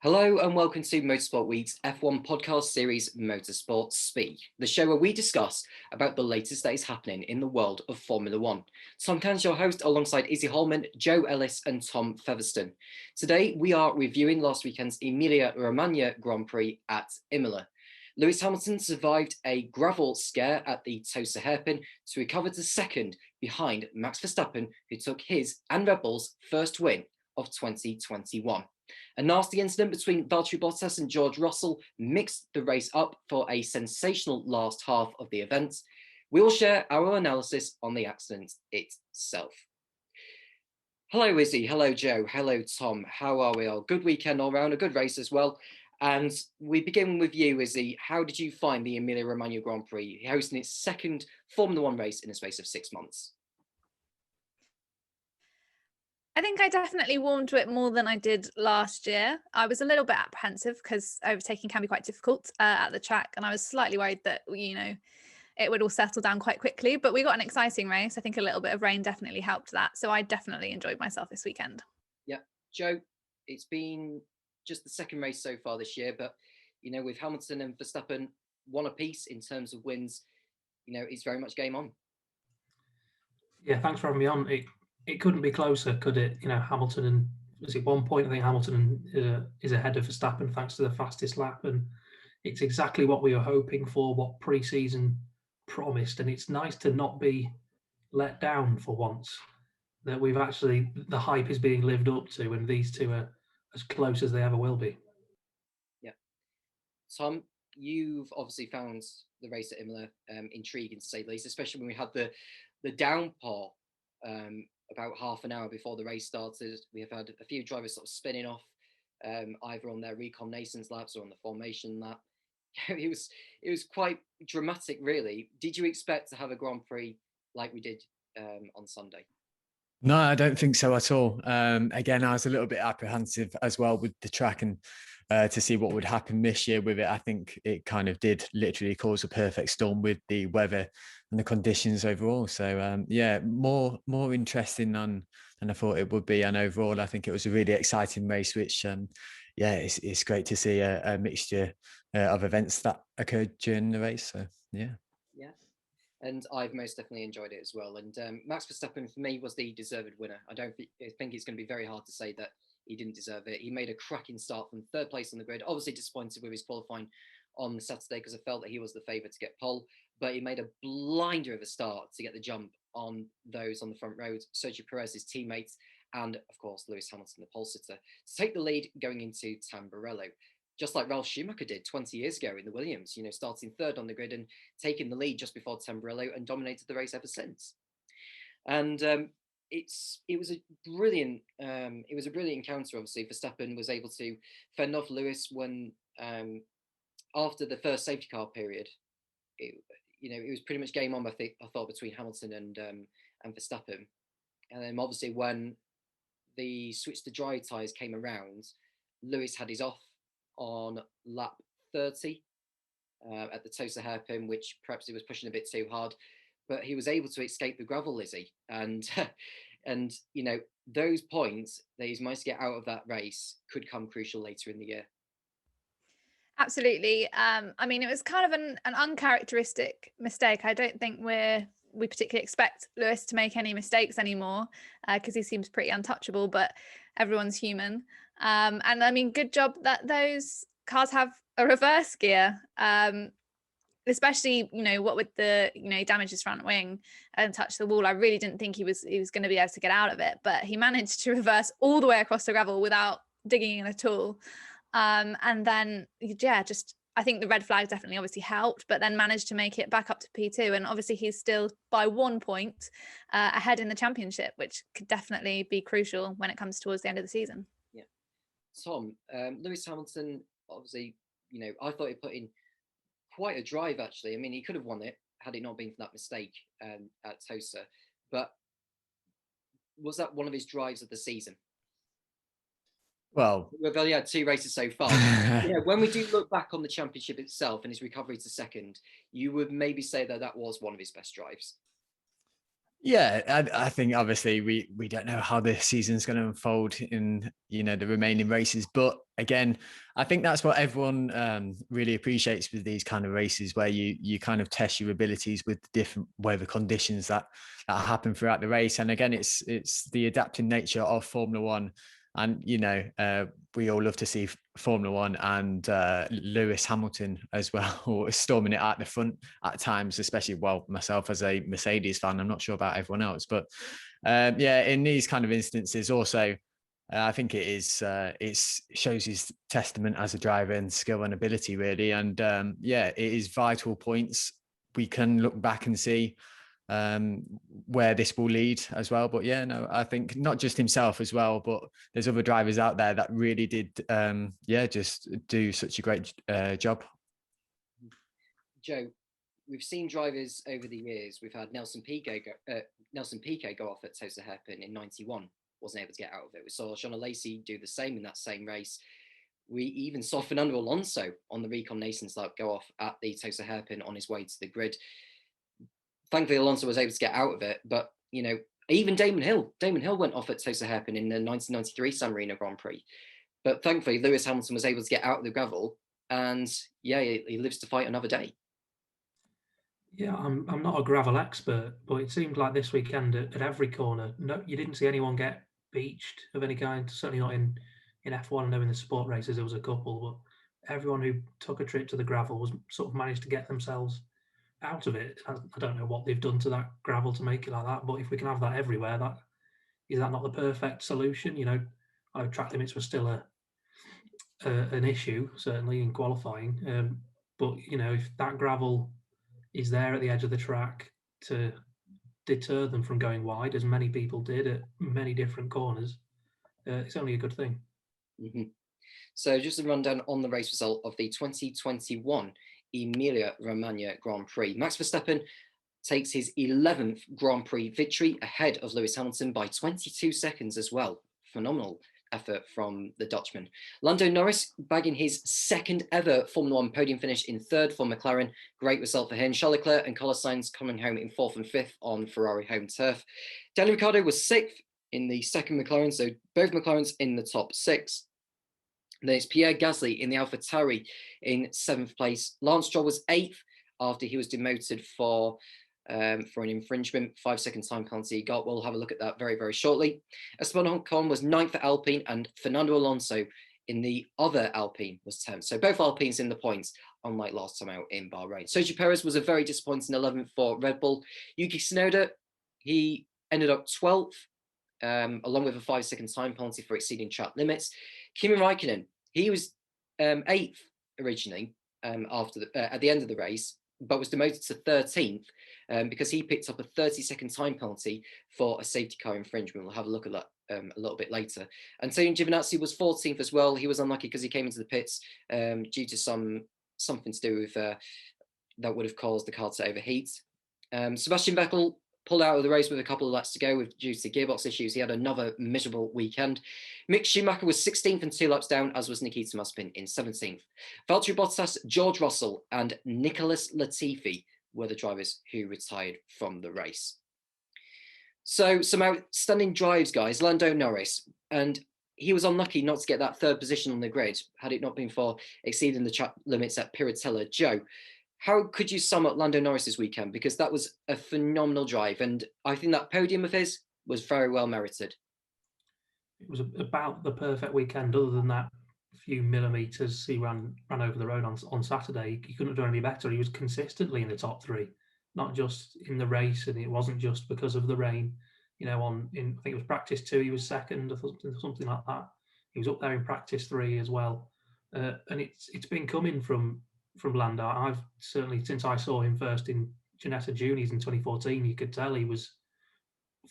Hello and welcome to Motorsport Week's F1 podcast series Motorsport Speak, the show where we discuss about the latest that is happening in the world of Formula One. Tom Cairns, your host, alongside Izzie Holman, Joe Ellis and Tom Featherstone. Today we are reviewing last weekend's Emilia Romagna Grand Prix at Imola. Lewis Hamilton survived a gravel scare at the Tosa hairpin to recover to second behind Max Verstappen, who took his and Red Bull's first win of 2021. A nasty incident between Valtteri Bottas and George Russell mixed the race up for a sensational last half of the event. We will share our analysis on the accident itself. Hello, Izzie. Hello, Joe. Hello, Tom. How are we all? Good weekend all round, a good race as well. And we begin with you, Izzie. How did you find the Emilia Romagna Grand Prix, hosting its second Formula One race in the space of 6 months? I think I definitely warmed to it more than I did last year. I was a little bit apprehensive because overtaking can be quite difficult at the track. And I was slightly worried that, it would all settle down quite quickly. But we got an exciting race. I think a little bit of rain definitely helped that. So I definitely enjoyed myself this weekend. Yeah. Joe, it's been just the second race so far this year. But, with Hamilton and Verstappen, one apiece in terms of wins, it's very much game on. Yeah, thanks for having me on. It couldn't be closer, could it? Hamilton and was it 1 point? I think Hamilton is ahead of Verstappen thanks to the fastest lap, and it's exactly what we were hoping for, what pre-season promised, and it's nice to not be let down for once. That we've actually the hype is being lived up to, and these two are as close as they ever will be. Yeah, Tom, you've obviously found the race at Imola intriguing to say the least, especially when we had the downpour. About half an hour before the race started. We have had a few drivers sort of spinning off, either on their reconnaissance laps or on the formation lap. It was quite dramatic, really. Did you expect to have a Grand Prix like we did on Sunday? No, I don't think so at all. Again, I was a little bit apprehensive as well with the track and to see what would happen this year with it. I think it kind of did literally cause a perfect storm with the weather and the conditions overall. So more interesting than I thought it would be. And overall, I think it was a really exciting race, which it's great to see a mixture of events that occurred during the race. So yeah. And I've most definitely enjoyed it as well. And Max Verstappen, for me, was the deserved winner. I think it's going to be very hard to say that he didn't deserve it. He made a cracking start from third place on the grid. Obviously disappointed with his qualifying on Saturday because I felt that he was the favourite to get pole. But he made a blinder of a start to get the jump on those on the front row, Sergio Perez, his teammates, and, of course, Lewis Hamilton, the pole sitter, to take the lead going into Tamburello. Just like Ralf Schumacher did 20 years ago in the Williams, starting third on the grid and taking the lead just before Tamburello and dominated the race ever since. And it was a brilliant encounter. Obviously, Verstappen was able to fend off Lewis when after the first safety car period. It was pretty much game on. I thought between Hamilton and Verstappen, and then obviously when the switch to dry tyres came around, Lewis had his off on lap 30 at the Tosa hairpin, which perhaps he was pushing a bit too hard, but he was able to escape the gravel, Izzie. And those points that he's managed to get out of that race could come crucial later in the year. Absolutely. It was kind of an uncharacteristic mistake. I don't think we particularly expect Lewis to make any mistakes anymore because he seems pretty untouchable, but everyone's human. Good job that those cars have a reverse gear, especially, what with the, damage his front wing and touch the wall. I really didn't think he was going to be able to get out of it, but he managed to reverse all the way across the gravel without digging in at all. I think the red flag definitely obviously helped, but then managed to make it back up to P2. And obviously he's still by 1 point ahead in the championship, which could definitely be crucial when it comes towards the end of the season. Yeah. Tom, Lewis Hamilton, obviously, I thought he put in quite a drive, actually. He could have won it had it not been for that mistake at Tosa. But was that one of his drives of the season? Well, we've only had 2 races so far. When we do look back on the championship itself and his recovery to second, you would maybe say that was one of his best drives. Yeah, I think obviously we don't know how the season's going to unfold in the remaining races, but again, I think that's what everyone really appreciates with these kind of races, where you kind of test your abilities with the different weather conditions that happen throughout the race. And again, it's the adapting nature of Formula One. And, we all love to see Formula One and Lewis Hamilton as well, storming it at the front at times, especially, myself as a Mercedes fan, I'm not sure about everyone else, but in these kind of instances also, I think it shows his testament as a driver and skill and ability, really. And it is vital points. We can look back and see where this will lead as well. But I think not just himself as well, but there's other drivers out there that really did just do such a great job. Joe, we've seen drivers over the years. We've had Nelson Piquet go off at Tosa Hairpin in '91, wasn't able to get out of it. We saw Sean Lacey do the same in that same race. We even saw Fernando Alonso on the Recon Nations lap go off at the Tosa Hairpin on his way to the grid. Thankfully, Alonso was able to get out of it, but even Damon Hill went off at Tosa Hairpin in the 1993 San Marino Grand Prix. But thankfully, Lewis Hamilton was able to get out of the gravel, and he lives to fight another day. Yeah, I'm not a gravel expert, but it seemed like this weekend at every corner, no, you didn't see anyone get beached of any kind. Certainly not in F1. I know in the sport races there was a couple, but everyone who took a trip to the gravel was sort of managed to get themselves out of it. I don't know what they've done to that gravel to make it like that, but if we can have that everywhere, is that not the perfect solution? Track limits were still an issue, certainly in qualifying, but if that gravel is there at the edge of the track to deter them from going wide, as many people did at many different corners, it's only a good thing. Mm-hmm. So just a rundown on the race result of the 2021 Emilia Romagna Grand Prix. Max Verstappen takes his 11th Grand Prix victory ahead of Lewis Hamilton by 22 seconds as well. Phenomenal effort from the Dutchman. Lando Norris bagging his second ever Formula One podium finish in third for McLaren. Great result for him. Charles Leclerc and Carlos Sainz coming home in fourth and fifth on Ferrari home turf. Daniel Ricciardo was sixth in the second McLaren, so both McLarens in the top six. Then it's Pierre Gasly in the AlphaTauri in seventh place. Lance Stroll was eighth after he was demoted for an infringement, 5-second time penalty he got. We'll have a look at that very, very shortly. Esteban Ocon was ninth for Alpine, and Fernando Alonso in the other Alpine was 10th. So both Alpines in the points, unlike last time out in Bahrain. Sergio Perez was a very disappointing 11th for Red Bull. Yuki Tsunoda, he ended up 12th, along with a 5-second time penalty for exceeding track limits. Kimi Raikkonen, he was 8th originally at the end of the race, but was demoted to 13th because he picked up a 30-second time penalty for a safety car infringement. We'll have a look at that a little bit later. Antonio Giovinazzi was 14th as well. He was unlucky because he came into the pits due to something to do with that would have caused the car to overheat. Sebastian Vettel pulled out of the race with a couple of laps to go due to gearbox issues. He had another miserable weekend. Mick Schumacher was 16th and 2 laps down, as was Nikita Mazepin in 17th. Valtteri Bottas, George Russell and Nicholas Latifi were the drivers who retired from the race. So some outstanding drives, guys. Lando Norris, and he was unlucky not to get that third position on the grid had it not been for exceeding the track limits at Piratella. Joe, how could you sum up Lando Norris's weekend? Because that was a phenomenal drive, and I think that podium of his was very well merited. It was about the perfect weekend, other than that few millimetres he ran over the road on Saturday. He couldn't have done any better. He was consistently in the top three, not just in the race, and it wasn't just because of the rain. I think it was practice 2, he was second or something like that. He was up there in practice 3 as well, and it's been coming from Lando. I've certainly, since I saw him first in Ginetta Juniors in 2014, you could tell he was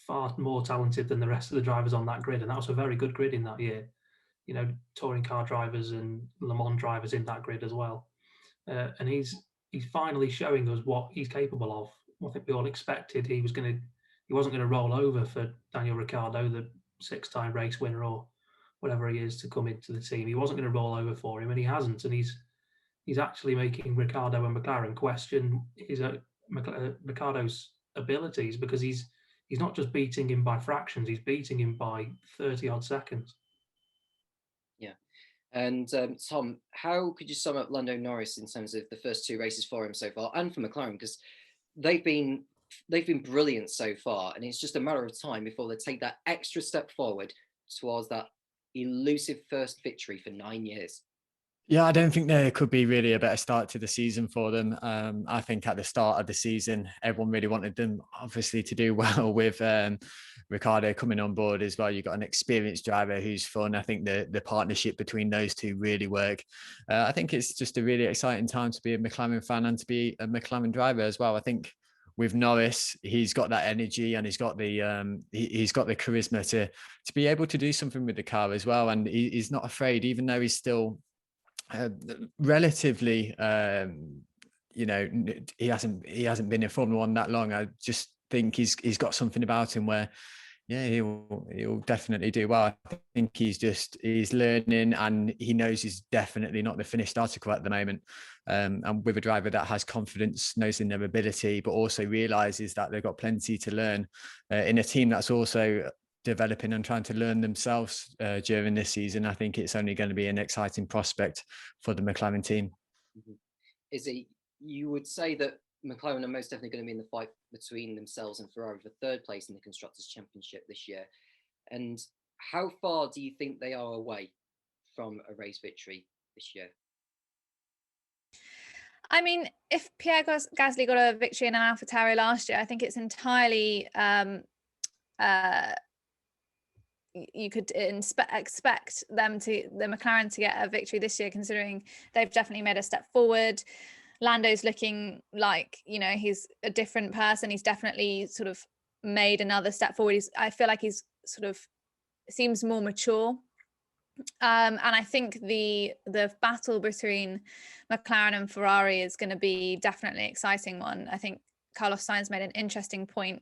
far more talented than the rest of the drivers on that grid, and that was a very good grid in that year. Touring car drivers and Le Mans drivers in that grid as well, and he's finally showing us what he's capable of. I think we all expected he wasn't going to roll over for Daniel Ricciardo, the 6-time race winner or whatever he is, to come into the team. He wasn't going to roll over for him, and he hasn't, and he's actually making Ricciardo and McLaren question Ricciardo's abilities, because he's he's not just beating him by fractions, he's beating him by 30 odd seconds. Yeah. And Tom, how could you sum up Lando Norris in terms of the first 2 races for him so far, and for McLaren? Because they've been brilliant so far, and it's just a matter of time before they take that extra step forward towards that elusive first victory for 9 years. Yeah, I don't think there could be really a better start to the season for them. I think at the start of the season, everyone really wanted them, obviously, to do well with Ricciardo coming on board as well. You've got an experienced driver who's fun. I think the partnership between those two really work. I think it's just a really exciting time to be a McLaren fan and to be a McLaren driver as well. I think with Norris, he's got that energy and he's got the charisma to be able to do something with the car as well. And he's not afraid, even though he's still relatively he hasn't been in Formula One that long. I just think he's got something about him where he'll definitely do well. I think he's learning, and he knows he's definitely not the finished article at the moment, and with a driver that has confidence, knows in their ability, but also realizes that they've got plenty to learn in a team that's also developing and trying to learn themselves during this season. I think it's only going to be an exciting prospect for the McLaren team. Izzie, you would say that McLaren are most definitely going to be in the fight between themselves and Ferrari for 3rd place in the Constructors' Championship this year. And how far do you think they are away from a race victory this year? I mean, if Pierre Gasly got a victory in an AlphaTauri last year, I think it's entirely you could expect the McLaren to get a victory this year, considering they've definitely made a step forward. Lando's looking like, he's a different person. He's definitely sort of made another step forward. I feel like he's sort of seems more mature. And I think the battle between McLaren and Ferrari is going to be definitely an exciting one. I think Carlos Sainz made an interesting point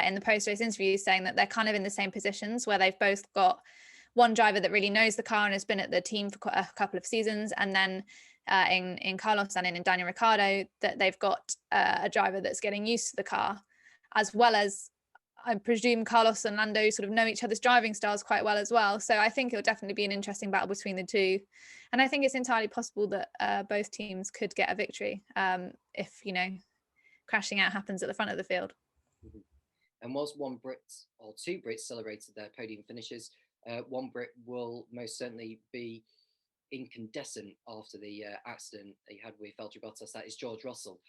in the post-race interview, saying that they're kind of in the same positions, where they've both got one driver that really knows the car and has been at the team for a couple of seasons, and then in Carlos and in Daniel Ricciardo, that they've got a driver that's getting used to the car, as well as, I presume, Carlos and Lando sort of know each other's driving styles quite well as well. So I think it'll definitely be an interesting battle between the two. And I think it's entirely possible that both teams could get a victory if, crashing out happens at the front of the field. Mm-hmm. And whilst one Brit or 2 Brits celebrated their podium finishes, one Brit will most certainly be incandescent after the accident that he had with Valtteri Bottas. That is George Russell.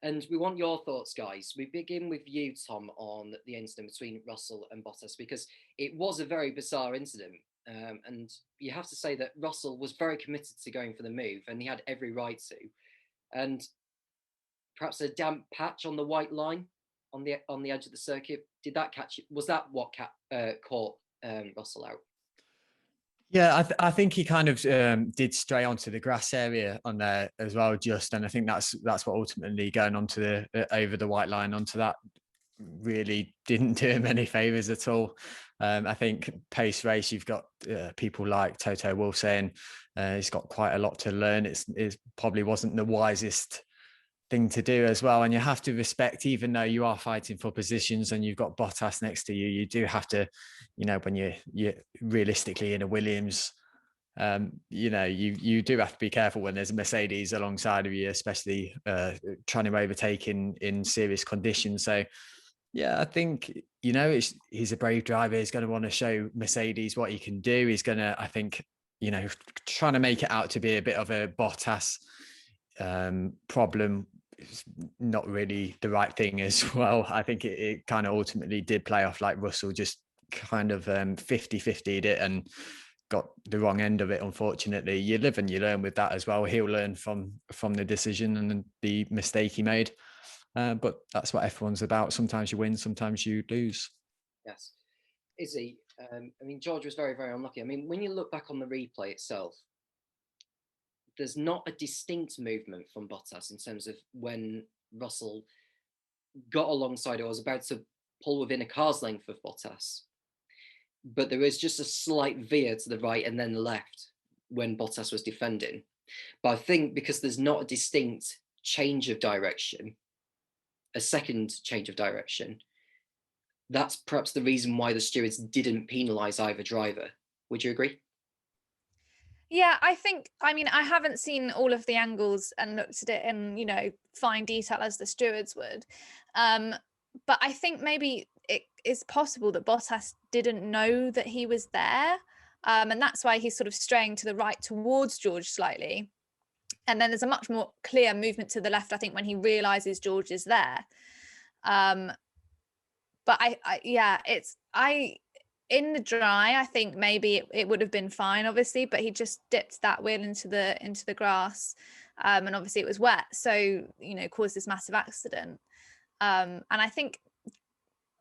And we want your thoughts, guys. We begin with you, Tom, on the incident between Russell and Bottas, because it was a very bizarre incident. And you have to say that Russell was very committed to going for the move, and he had every right to. And perhaps a damp patch on the white line on the edge of the circuit, did that catch it? Was that what caught Russell out? Yeah, I think he kind of did stray onto the grass area on there as well, and I think that's what ultimately going onto the over the white line onto that really didn't do him any favors at all. I think pace race, you've got people like Toto Wolff saying he's got quite a lot to learn. It probably wasn't the wisest thing to do as well, and you have to respect, even though you are fighting for positions and you've got Bottas next to you, you do have to, when you're realistically in a Williams, you do have to be careful when there's a Mercedes alongside of you, especially trying to overtake in serious conditions. So yeah, I think he's a brave driver. He's going to want to show Mercedes what he can do. He's going to, I think, trying to make it out to be a bit of a Bottas problem is not really the right thing as well. I think it kind of ultimately did play off like Russell just kind of 50-50'd it and got the wrong end of it. Unfortunately, you live and you learn with that as well. He'll learn from the decision and the mistake he made, but that's what F1's about. Sometimes you win, sometimes you lose. Yes. Izzie, George was very, very unlucky. When you look back on the replay itself, there's not a distinct movement from Bottas in terms of when Russell got alongside or was about to pull within a car's length of Bottas. But there is just a slight veer to the right and then the left when Bottas was defending. But I think because there's not a distinct change of direction, a second change of direction, that's perhaps the reason why the stewards didn't penalise either driver. Would you agree? Yeah, I mean, I haven't seen all of the angles and looked at it in, fine detail as the stewards would. But I think maybe it is possible that Bottas didn't know that he was there. And that's why he's sort of straying to the right towards George slightly. And then there's a much more clear movement to the left, I think, when he realizes George is there. But in the dry, I think maybe it would have been fine, obviously, but he just dipped that wheel into the grass, and obviously it was wet, so caused this massive accident. And I think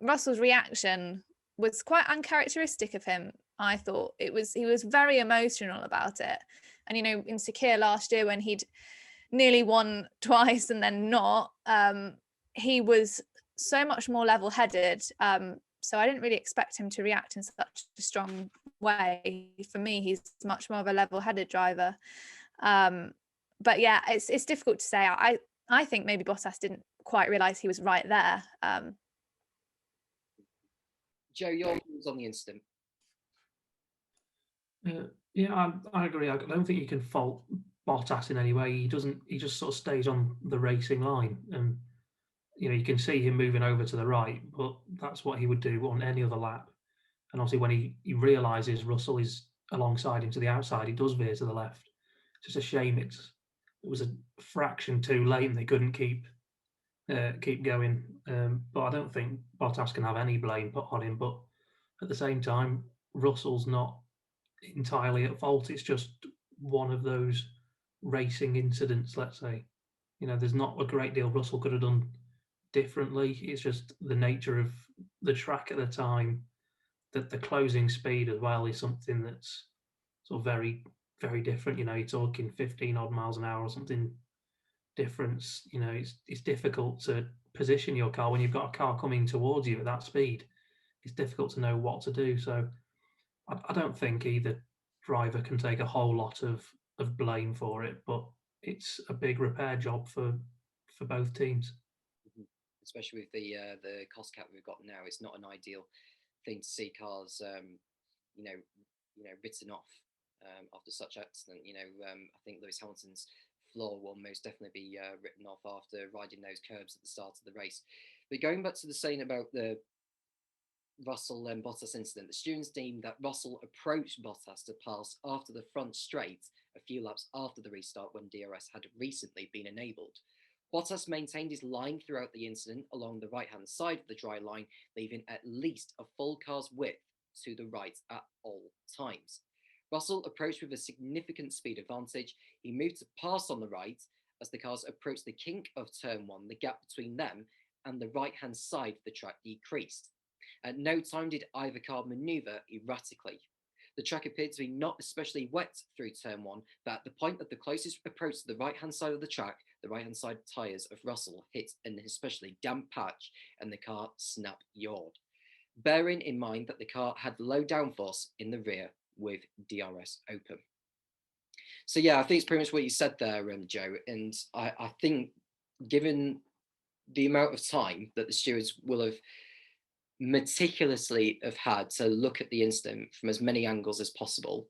Russell's reaction was quite uncharacteristic of him. I thought he was very emotional about it, and in Sakir last year when he'd nearly won twice and then not, he was so much more level-headed. So I didn't really expect him to react in such a strong way. For me, he's much more of a level-headed driver. But yeah, it's difficult to say. I think maybe Bottas didn't quite realise he was right there. Joe, your views on the incident? Yeah, I agree. I don't think you can fault Bottas in any way. He just sort of stays on the racing line, and you can see him moving over to the right, but that's what he would do on any other lap. And obviously when he realises Russell is alongside him to the outside, he does veer to the left. It's just a shame it was a fraction too late and they couldn't keep going. But I don't think Bottas can have any blame put on him. But at the same time, Russell's not entirely at fault. It's just one of those racing incidents, let's say. There's not a great deal Russell could have done differently. It's just the nature of the track at the time, that the closing speed as well is something that's sort of very, very different. You're talking 15 odd miles an hour or something difference. It's difficult to position your car when you've got a car coming towards you at that speed. It's difficult to know what to do. So I don't think either driver can take a whole lot of blame for it, but it's a big repair job for both teams. Especially with the cost cap we've got now, it's not an ideal thing to see cars, written off after such accident. I think Lewis Hamilton's floor will most definitely be written off after riding those curbs at the start of the race. But going back to the saying about the Russell and Bottas incident, the students deemed that Russell approached Bottas to pass after the front straight a few laps after the restart when DRS had recently been enabled. Bottas maintained his line throughout the incident along the right-hand side of the dry line, leaving at least a full car's width to the right at all times. Russell approached with a significant speed advantage. He moved to pass on the right. As the cars approached the kink of turn 1, the gap between them and the right-hand side of the track decreased. At no time did either car manoeuvre erratically. The track appeared to be not especially wet through turn 1, but at the point of the closest approach to the right-hand side of the track, the right-hand side tyres of Russell hit an especially damp patch and the car snap-yawed, bearing in mind that the car had low downforce in the rear with DRS open. So yeah, I think it's pretty much what you said there, Joe, and I think given the amount of time that the stewards will have meticulously have had to look at the incident from as many angles as possible,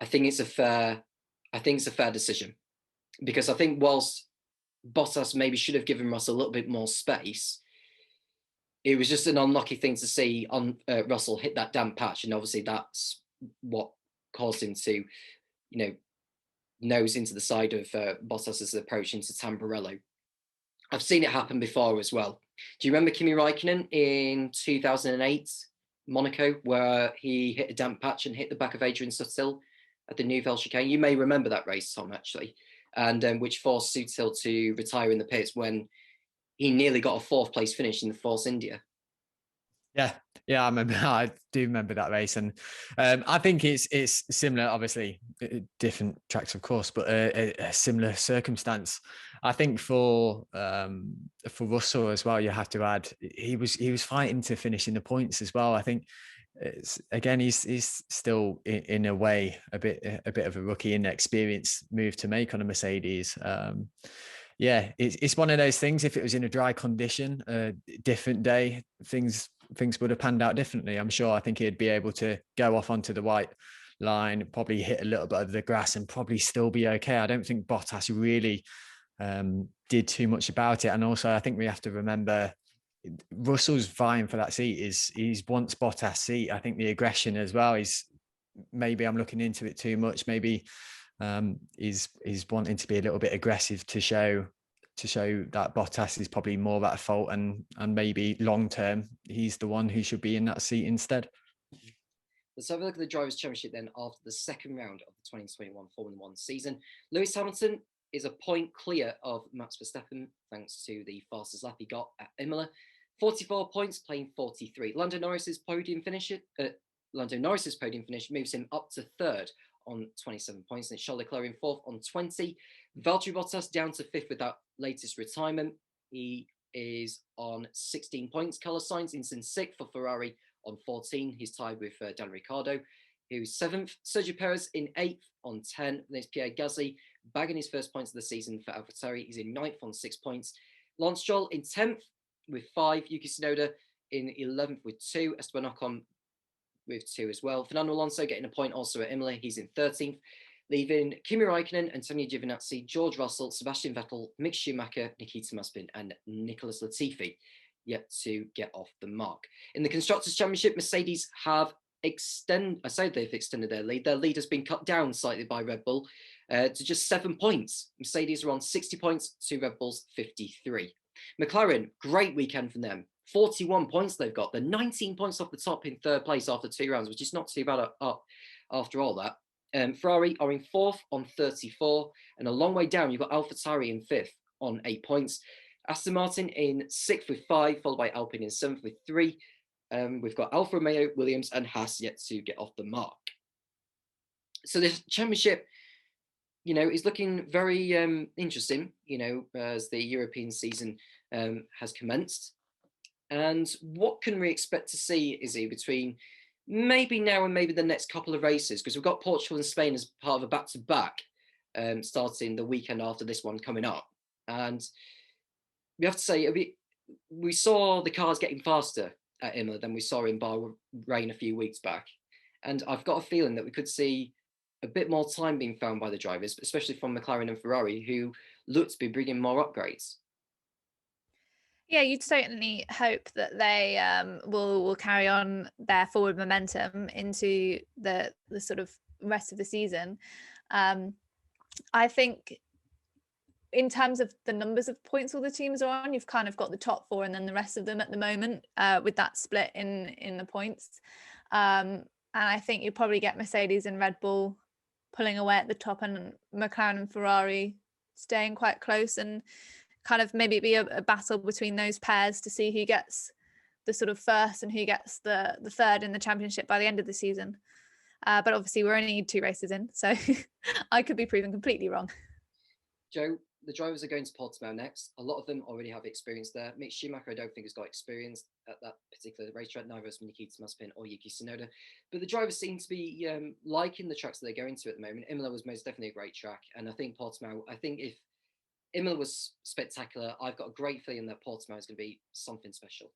I think it's a fair decision. Because I think whilst Bottas maybe should have given Russell a little bit more space, it was just an unlucky thing to see on Russell hit that damp patch, and obviously that's what caused him to, nose into the side of Bottas's approach into Tamburello. I've seen it happen before as well. Do you remember Kimi Räikkönen in 2008 Monaco, where he hit a damp patch and hit the back of Adrian Sutil at the Nouvelle Chicane? You may remember that race, Tom, actually. And which forced Sutil to retire in the pits when he nearly got a 4th place finish in the Force India. Yeah, I do remember that race, and I think it's similar. Obviously, different tracks, of course, but a similar circumstance. I think for Russell as well, you have to add he was fighting to finish in the points as well. I think he's still in a way a bit of a rookie, inexperienced move to make on a Mercedes. It's one of those things. If it was in a dry condition, a different day, things things would have panned out differently. I'm sure. I think he'd be able to go off onto the white line, probably hit a little bit of the grass, and probably still be okay. I don't think Bottas really did too much about it. And also, I think we have to remember Russell's vying for that seat he's wants Bottas' seat. I think the aggression as well is, maybe I'm looking into it too much. Maybe he's wanting to be a little bit aggressive to show that Bottas is probably more at fault, and maybe long term he's the one who should be in that seat instead. Let's have a look at the Drivers' Championship then after the second round of the 2021 Formula One season. Lewis Hamilton is a point clear of Max Verstappen thanks to the fastest lap he got at Imola. 44 points, playing 43. Lando Norris's podium finish moves him up to third on 27 points, and it's Charles Leclerc in fourth on 20. Valtteri Bottas down to fifth with that latest retirement. He is on 16 points. Carlos Sainz is in sixth for Ferrari on 14. He's tied with Daniel Ricciardo, who's seventh. Sergio Perez in eighth on 10. There's Pierre Gasly bagging his first points of the season for AlphaTauri. He's in ninth on 6 points. Lance Stroll in 10th with 5. Yuki Tsunoda in 11th with 2. Esteban Ocon with 2 as well. Fernando Alonso getting a point also at Imola. He's in 13th. Leaving Kimi Raikkonen, Antonio Giovinazzi, George Russell, Sebastian Vettel, Mick Schumacher, Nikita Mazepin, and Nicholas Latifi yet to get off the mark. In the Constructors' Championship, Mercedes have they've extended their lead. Their lead has been cut down slightly by Red Bull to just 7 points. Mercedes are on 60 points to Red Bull's 53. McLaren, great weekend from them. 41 points they've got. They're 19 points off the top in third place after 2 rounds, which is not too bad up after all that. Ferrari are in fourth on 34, and a long way down, you've got AlphaTauri in fifth on 8 points. Aston Martin in sixth with 5, followed by Alpine in seventh with 3. We've got Alfa Romeo, Williams, and Haas yet to get off the mark. So this championship, is looking very interesting, as the European season has commenced. And what can we expect to see, Izzie, between maybe now and maybe the next couple of races? Because we've got Portugal and Spain as part of a back-to-back starting the weekend after this one coming up. And we have to say, we saw the cars getting faster at Imola than we saw in Bahrain a few weeks back. And I've got a feeling that we could see a bit more time being found by the drivers, especially from McLaren and Ferrari, who look to be bringing more upgrades. Yeah, you'd certainly hope that they will carry on their forward momentum into the sort of rest of the season. I think in terms of the numbers of points all the teams are on, you've kind of got the top 4 and then the rest of them at the moment with that split in the points. And I think you'll probably get Mercedes and Red Bull pulling away at the top, and McLaren and Ferrari staying quite close, and kind of maybe be a battle between those pairs to see who gets the sort of first and who gets the third in the championship by the end of the season. But obviously we're only 2 races in, so I could be proven completely wrong. Joe, the drivers are going to Portimao next. A lot of them already have experience there. Mick Schumacher, I don't think, has got experience at that particular racetrack, neither has Nikita Mazepin or Yuki Tsunoda. But the drivers seem to be liking the tracks that they're going to at the moment. Imola was most definitely a great track. And I think Portimao, if Imola was spectacular, I've got a great feeling that Portimao is going to be something special.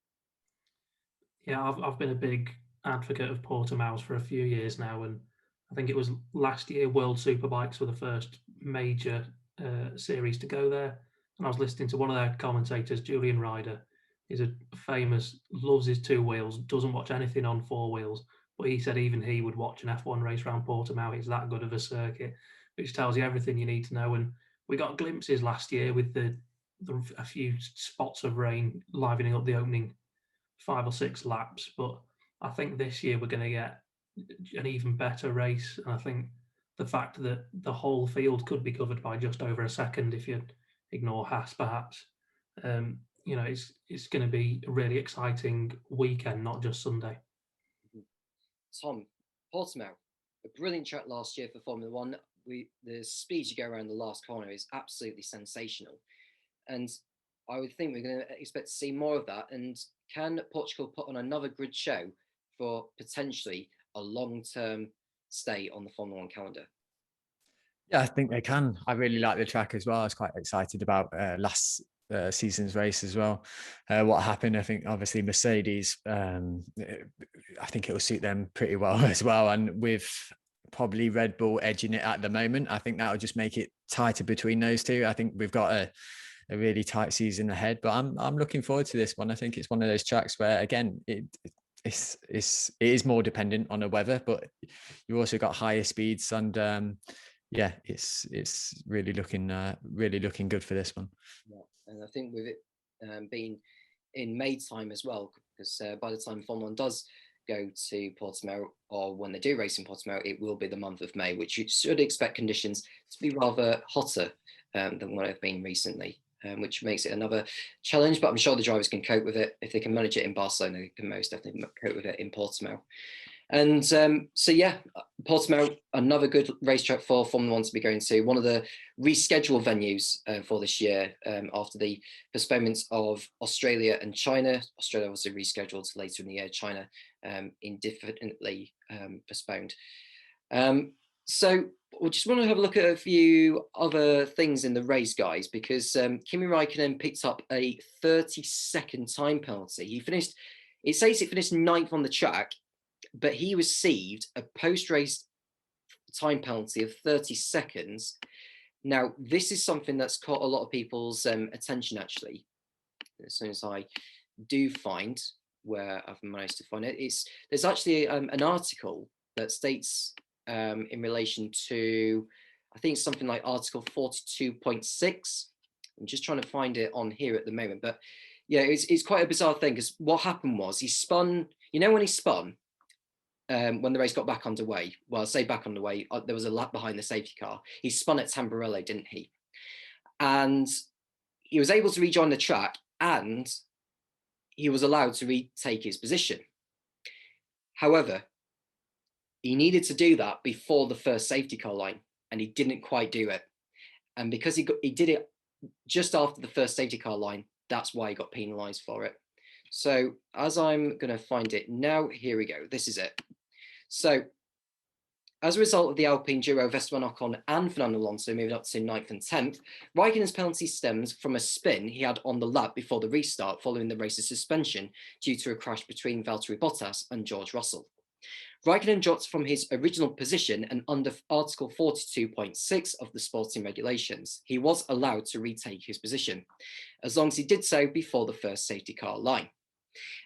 Yeah, I've been a big advocate of Portimao's for a few years now, and I think it was last year World Superbikes were the first major series to go there. And I was listening to one of their commentators, Julian Ryder. He's a famous, loves his 2 wheels, doesn't watch anything on 4 wheels, but he said even he would watch an F1 race around Portimao. It's that good of a circuit, which tells you everything you need to know. And we got glimpses last year with a few spots of rain livening up the opening 5 or 6 laps. But I think this year we're going to get an even better race. And I think the fact that the whole field could be covered by just over a second, if you ignore Haas perhaps, it's going to be a really exciting weekend, not just Sunday. Tom, Portimao, a brilliant track last year for Formula One. The speed you go around the last corner is absolutely sensational. And I would think we're going to expect to see more of that. And can Portugal put on another good show for potentially a long-term stay on the Formula One calendar? Yeah, I think they can. I really like the track as well. I was quite excited about last season's race as well. What happened, I think, obviously Mercedes, I think it will suit them pretty well as well. And with probably Red Bull edging it at the moment, I think that will just make it tighter between those two. I think we've got a really tight season ahead, but I'm looking forward to this one. I think it's one of those tracks where, again, it is more dependent on the weather, but you also got higher speeds, and yeah, it's really looking good for this one. Yeah. And I think with it being in May time as well, because by the time Formula One does go to Portimao, or when they do race in Portimao, it will be the month of May, which you should expect conditions to be rather hotter than what have been recently, which makes it another challenge. But I'm sure the drivers can cope with it. If they can manage it in Barcelona, they can most definitely cope with it in Portimao. And so, yeah, Portimao, another good racetrack for Formula One to be going to. One of the rescheduled venues for this year after the postponements of Australia and China. Australia was rescheduled to later in the year, China indefinitely postponed. So we just want to have a look at a few other things in the race, guys, because Kimi Raikkonen picked up a 30-second time penalty. It says he finished 9th on the track, but he received a post-race time penalty of 30 seconds. Now, this is something that's caught a lot of people's attention, actually. As soon as I do find where I've managed to find it, there's actually an article that states in relation to, I think it's something like Article 42.6. I'm just trying to find it on here at the moment. But yeah, it's quite a bizarre thing, because what happened was he spun, when he spun, when the race got back underway, well, I say back underway, there was a lap behind the safety car. He spun at Tamburello, didn't he? And he was able to rejoin the track, and he was allowed to retake his position. However, he needed to do that before the first safety car line, and he didn't quite do it. And because he did it just after the first safety car line, that's why he got penalised for it. So as I'm going to find it now, here we go. This is it. So as a result of the Alpine duo Esteban Ocon and Fernando Alonso moving up to 9th and 10th, Raikkonen's penalty stems from a spin he had on the lap before the restart following the race's suspension due to a crash between Valtteri Bottas and George Russell. Raikkonen dropped from his original position, and under Article 42.6 of the sporting regulations, he was allowed to retake his position, as long as he did so before the first safety car line.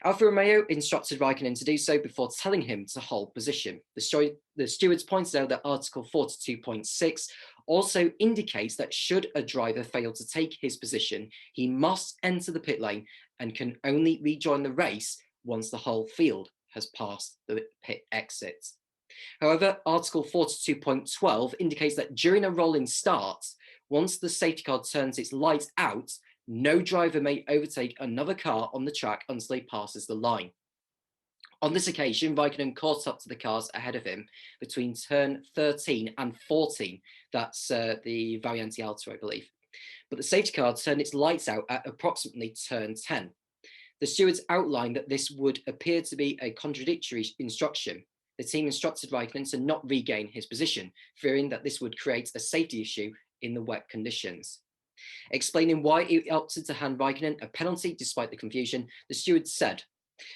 Alfa Romeo instructed Raikkonen to do so before telling him to hold position. The stewards pointed out that Article 42.6 also indicates that should a driver fail to take his position, he must enter the pit lane and can only rejoin the race once the whole field has passed the pit exit. However, Article 42.12 indicates that during a rolling start, once the safety car turns its lights out, no driver may overtake another car on the track until he passes the line. On this occasion, Raikkonen caught up to the cars ahead of him between turn 13 and 14. That's the Variante Alto, I believe. But the safety car turned its lights out at approximately turn 10. The stewards outlined that this would appear to be a contradictory instruction. The team instructed Raikkonen to not regain his position, fearing that this would create a safety issue in the wet conditions. Explaining why it opted to hand Raikkonen a penalty despite the confusion, the stewards said,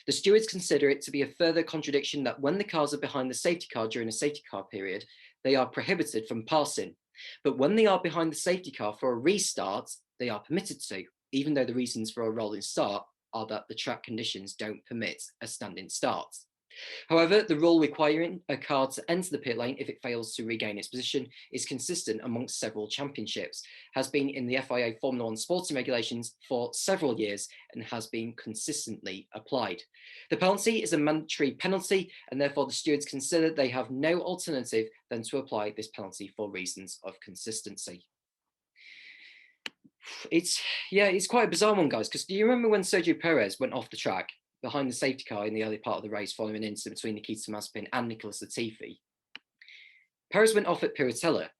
"The stewards consider it to be a further contradiction that when the cars are behind the safety car during a safety car period, they are prohibited from passing. But when they are behind the safety car for a restart, they are permitted to, even though the reasons for a rolling start are that the track conditions don't permit a standing start. However, the rule requiring a car to enter the pit lane if it fails to regain its position is consistent amongst several championships, has been in the FIA Formula One sporting regulations for several years, and has been consistently applied. The penalty is a mandatory penalty, and therefore the stewards consider they have no alternative than to apply this penalty for reasons of consistency." It's quite a bizarre one, guys, because do you remember when Sergio Perez went off the track behind the safety car in the early part of the race following an incident between Nikita Mazepin and Nicholas Latifi? Perez went off at Piratella,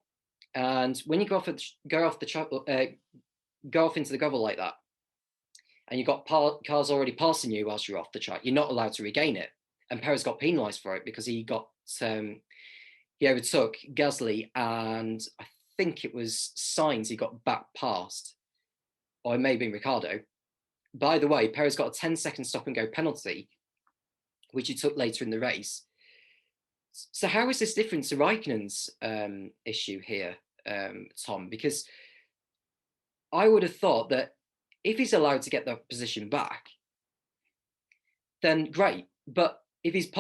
and when you go off into the gravel like that, and you've got cars already passing you whilst you're off the track, you're not allowed to regain it. And Perez got penalised for it because he overtook Gasly, and I think it was Sainz he got back past. or it may have been Ricciardo. By the way, Perez got a 10-second stop and go penalty, which he took later in the race. So how is this different to Raikkonen's issue here, Tom? Because I would have thought that if he's allowed to get that position back, then great. But if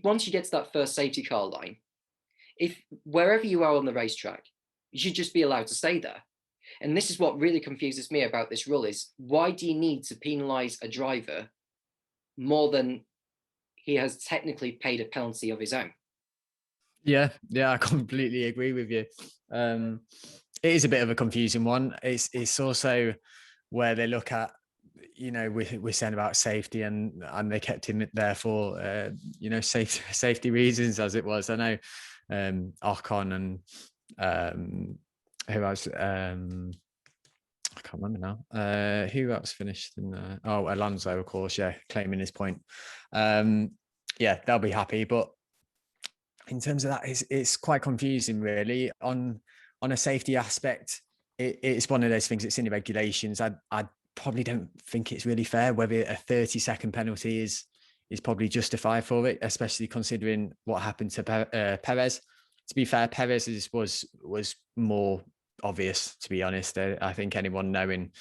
once you get to that first safety car line, if wherever you are on the racetrack, you should just be allowed to stay there. And this is what really confuses me about this rule: is why do you need to penalise a driver more than he has technically paid a penalty of his own? Yeah, I completely agree with you. It is a bit of a confusing one. It's also where they look at, we're saying about safety, and they kept him there for safety reasons, as it was. I know Ocon and who else? I can't remember now. Who else finished in Alonso, of course, claiming his point. They'll be happy, but in terms of that, it's quite confusing, really. On a safety aspect, it's one of those things. It's in the regulations. I probably don't think it's really fair whether a 30-second penalty is probably justified for it, especially considering what happened to Perez. To be fair, Perez was more obvious, to be honest. I think anyone knowing,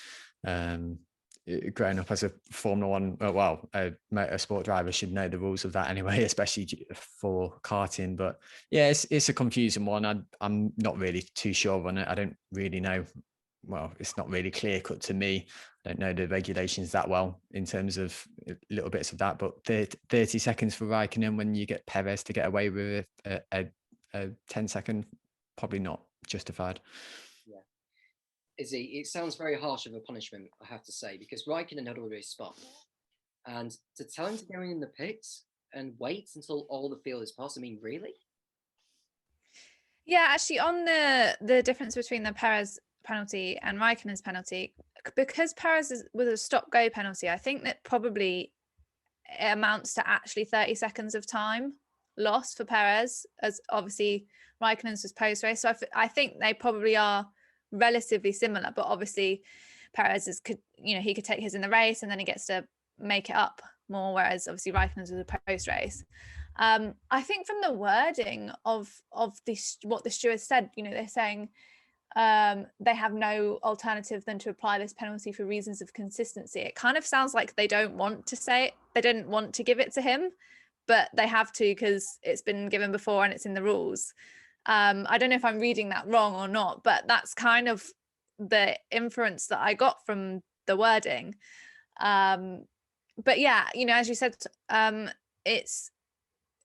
growing up as a Formula One, a motorsport driver should know the rules of that anyway, especially for karting. But yeah, it's a confusing one. I'm not really too sure on it. I don't really know. Well, it's not really clear cut to me. I don't know the regulations that well in terms of little bits of that. But 30 seconds for Raikkonen when you get Perez to get away with a 10-second, probably not justified. Yeah. Izzie, it sounds very harsh of a punishment, I have to say, because Raikkonen had already spun. And to tell him to go in the pits and wait until all the field is passed, I mean, really? Yeah, actually, on the difference between the Perez penalty and Raikkonen's penalty, because Perez was a stop-go penalty, I think that probably amounts to actually 30 seconds of time lost for Perez, as obviously Raikkonen's was post-race. So I think they probably are relatively similar, but obviously Perez he could take his in the race and then he gets to make it up more, whereas obviously Raikkonen's was a post-race. I think from the wording of this, what the stewards said, they're saying they have no alternative than to apply this penalty for reasons of consistency. It kind of sounds like they don't want to say it. They didn't want to give it to him, but they have to because it's been given before and it's in the rules. I don't know if I'm reading that wrong or not, but that's kind of the inference that I got from the wording. But yeah, as you said, it's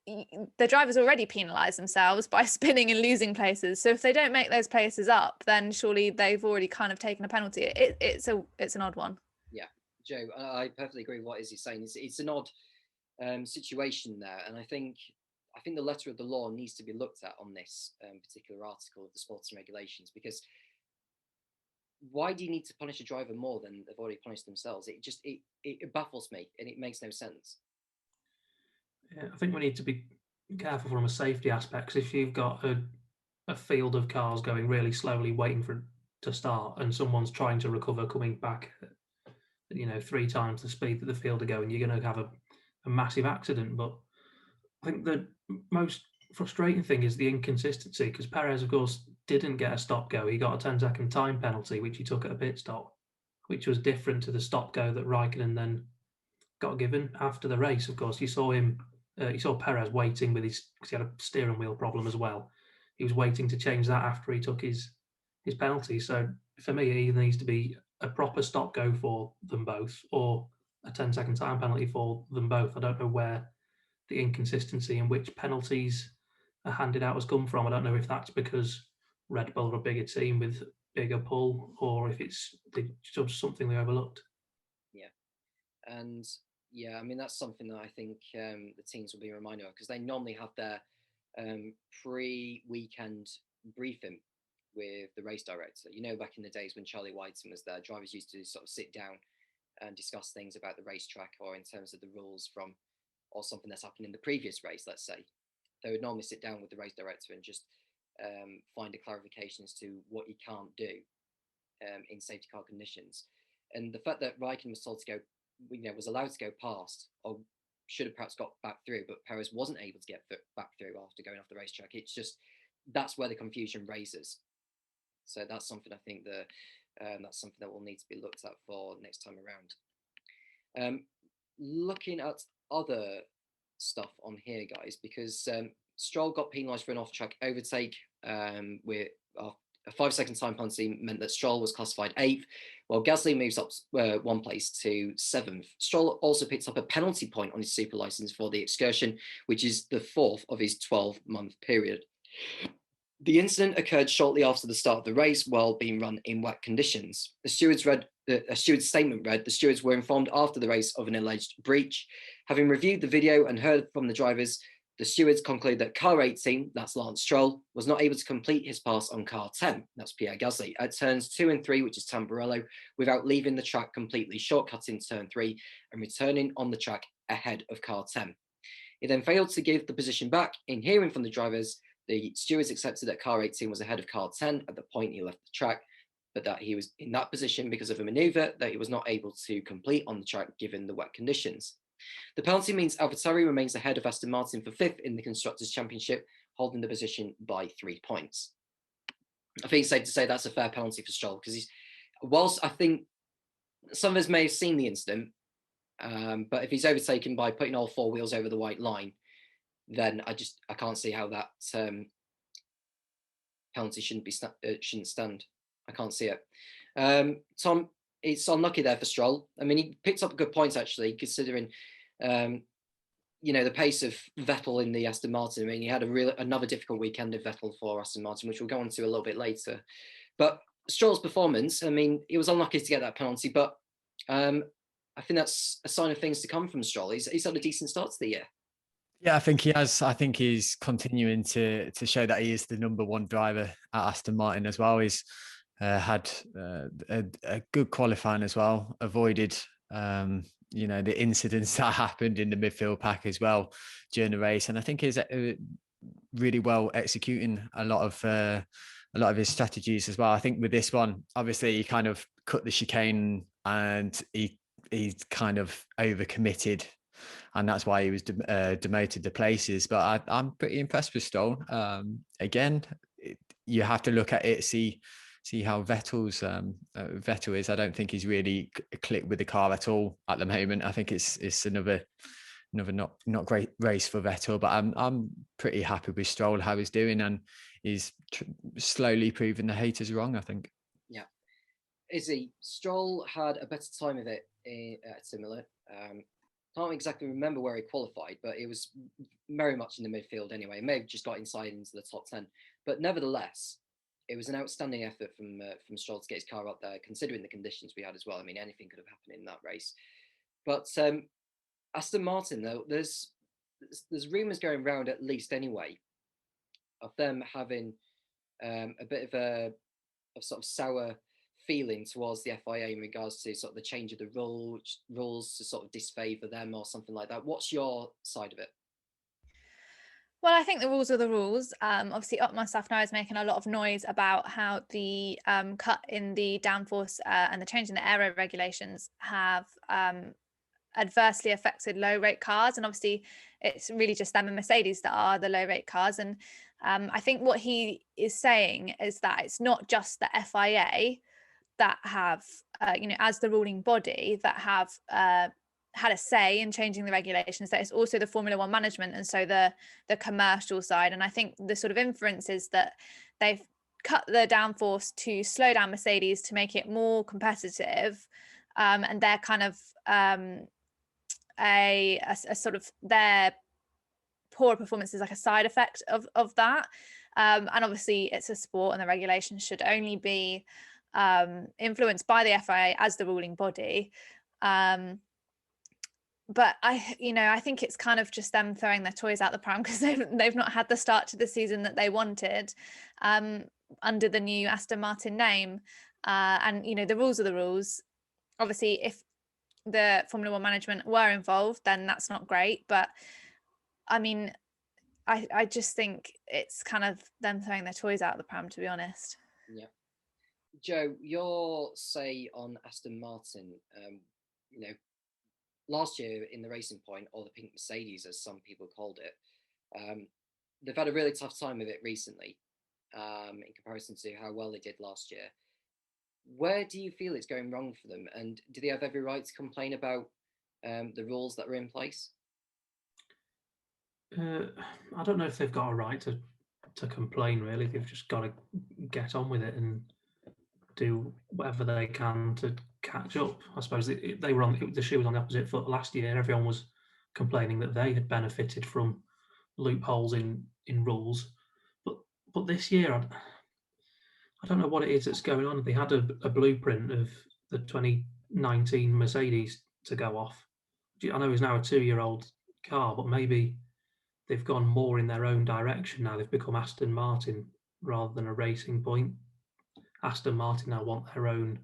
the drivers already penalise themselves by spinning and losing places. So if they don't make those places up, then surely they've already kind of taken a penalty. It's an odd one. Yeah, Joe, I perfectly agree with what Izzie's saying. It's an odd situation there, and I think the letter of the law needs to be looked at on this particular article of the sports and regulations, because why do you need to punish a driver more than they've already punished themselves? It baffles me, and it makes no sense. Yeah, I think we need to be careful from a safety aspect, because if you've got a field of cars going really slowly waiting for it to start, and someone's trying to recover coming back at 3 times the speed that the field are going, you're going to have a massive accident. But I think the most frustrating thing is the inconsistency, because Perez, of course, didn't get a stop go. He got a 10-second time penalty, which he took at a pit stop, which was different to the stop go that Raikkonen then got given after the race. Of course, you saw Perez waiting with because he had a steering wheel problem as well. He was waiting to change that after he took his penalty. So for me, it either needs to be a proper stop go for them both, or a 10-second time penalty for them both. I don't know where the inconsistency in which penalties are handed out has come from. I don't know if that's because Red Bull are a bigger team with bigger pull, or if it's just something they overlooked. Yeah, and yeah, I mean, that's something that I think the teams will be reminded of, because they normally have their pre-weekend briefing with the race director. Back in the days when Charlie Whiting was there, drivers used to sort of sit down and discuss things about the racetrack, or in terms of the rules or something that's happened in the previous race, let's say. They would normally sit down with the race director and just find a clarification as to what you can't do in safety car conditions. And the fact that Raikkonen was told to go, was allowed to go past, or should have perhaps got back through, but Perez wasn't able to get back through after going off the racetrack. It's just, that's where the confusion raises. So that's something I think that's something that will need to be looked at for next time around. Looking at other stuff on here, guys, because Stroll got penalised for an off-track overtake with a 5-second time penalty meant that Stroll was classified 8th, while Gasly moves up 1 place to 7th. Stroll also picked up a penalty point on his super license for the excursion, which is the 4th of his 12-month period. The incident occurred shortly after the start of the race while being run in wet conditions. A steward's statement read, the stewards were informed after the race of an alleged breach. Having reviewed the video and heard from the drivers, the stewards concluded that car 18, that's Lance Stroll, was not able to complete his pass on car 10, that's Pierre Gasly, at turns 2 and 3, which is Tamburello, without leaving the track completely, shortcutting turn 3 and returning on the track ahead of car 10. He then failed to give the position back. In hearing from the drivers, the stewards accepted that car 18 was ahead of car 10 at the point he left the track, but that he was in that position because of a manoeuvre that he was not able to complete on the track given the wet conditions. The penalty means AlphaTauri remains ahead of Aston Martin for 5th in the Constructors' Championship, holding the position by 3 points. I think it's safe to say that's a fair penalty for Stroll, because whilst I think some of us may have seen the incident, but if he's overtaken by putting all 4 wheels over the white line, then I can't see how that penalty shouldn't stand. I can't see it. Tom, it's unlucky there for Stroll. I mean, he picked up good points actually, considering the pace of Vettel in the Aston Martin. I mean, he had another difficult weekend of Vettel for Aston Martin, which we'll go on to a little bit later. But Stroll's performance, I mean, he was unlucky to get that penalty, but I think that's a sign of things to come from Stroll. He's had a decent start to the year. Yeah, I think he has. I think he's continuing to show that he is the number 1 driver at Aston Martin as well. He's had a good qualifying as well, avoided the incidents that happened in the midfield pack as well during the race, and I think he's really well executing a lot of his strategies as well. I think with this one, obviously he kind of cut the chicane and he kind of overcommitted, and that's why he was demoted to places. But I'm pretty impressed with Stroll. Again, you have to look at it, see how Vettel is. I don't think he's really clicked with the car at all at the moment. I think it's another not great race for Vettel, but I'm pretty happy with Stroll, how he's doing, and he's slowly proving the haters wrong, I think. Yeah. Izzie, Stroll had a better time of it at Imola. Can't exactly remember where he qualified, but it was very much in the midfield anyway. He may have just got inside into the top 10, but nevertheless, it was an outstanding effort from Stroll to get his car up there, considering the conditions we had as well. I mean, anything could have happened in that race. But Aston Martin, though, there's rumours going around at least anyway of them having a bit of a sort of sour feeling towards the FIA in regards to sort of the change of the rules to sort of disfavour them or something like that. What's your side of it? Well, I think the rules are the rules. Obviously, Otmar Safnauer is making a lot of noise about how the cut in the downforce and the change in the aero regulations have adversely affected low rate cars. And obviously, it's really just them and Mercedes that are the low rate cars. And I think what he is saying is that it's not just the FIA that have, as the ruling body, that have had a say in changing the regulations, that it's also the Formula One management and so the commercial side. And I think the sort of inference is that they've cut the downforce to slow down Mercedes to make it more competitive, and they're kind of a sort of their poor performance is like a side effect of that. And obviously it's a sport and the regulations should only be influenced by the FIA as the ruling body. But I think it's kind of just them throwing their toys out the pram because they've not had the start to the season that they wanted under the new Aston Martin name. And the rules are the rules. Obviously, if the Formula One management were involved, then that's not great. But I mean, I just think it's kind of them throwing their toys out of the pram, to be honest. Yeah. Joe, your say on Aston Martin, you know, last year in the Racing Point, or the Pink Mercedes, as some people called it, they've had a really tough time with it recently, in comparison to how well they did last year. Where do you feel it's going wrong for them, and do they have every right to complain about the rules that are in place? I don't know if they've got a right to complain. Really, they've just got to get on with it and do whatever they can to catch up. I suppose they were on the shoe was on the opposite foot last year. Everyone was complaining that they had benefited from loopholes in rules, but this year I don't know what it is that's going on. They had a blueprint of the 2019 Mercedes to go off. I know it's now a 2-year-old car, but maybe they've gone more in their own direction now. They've become Aston Martin rather than a Racing Point. Aston Martin now want their own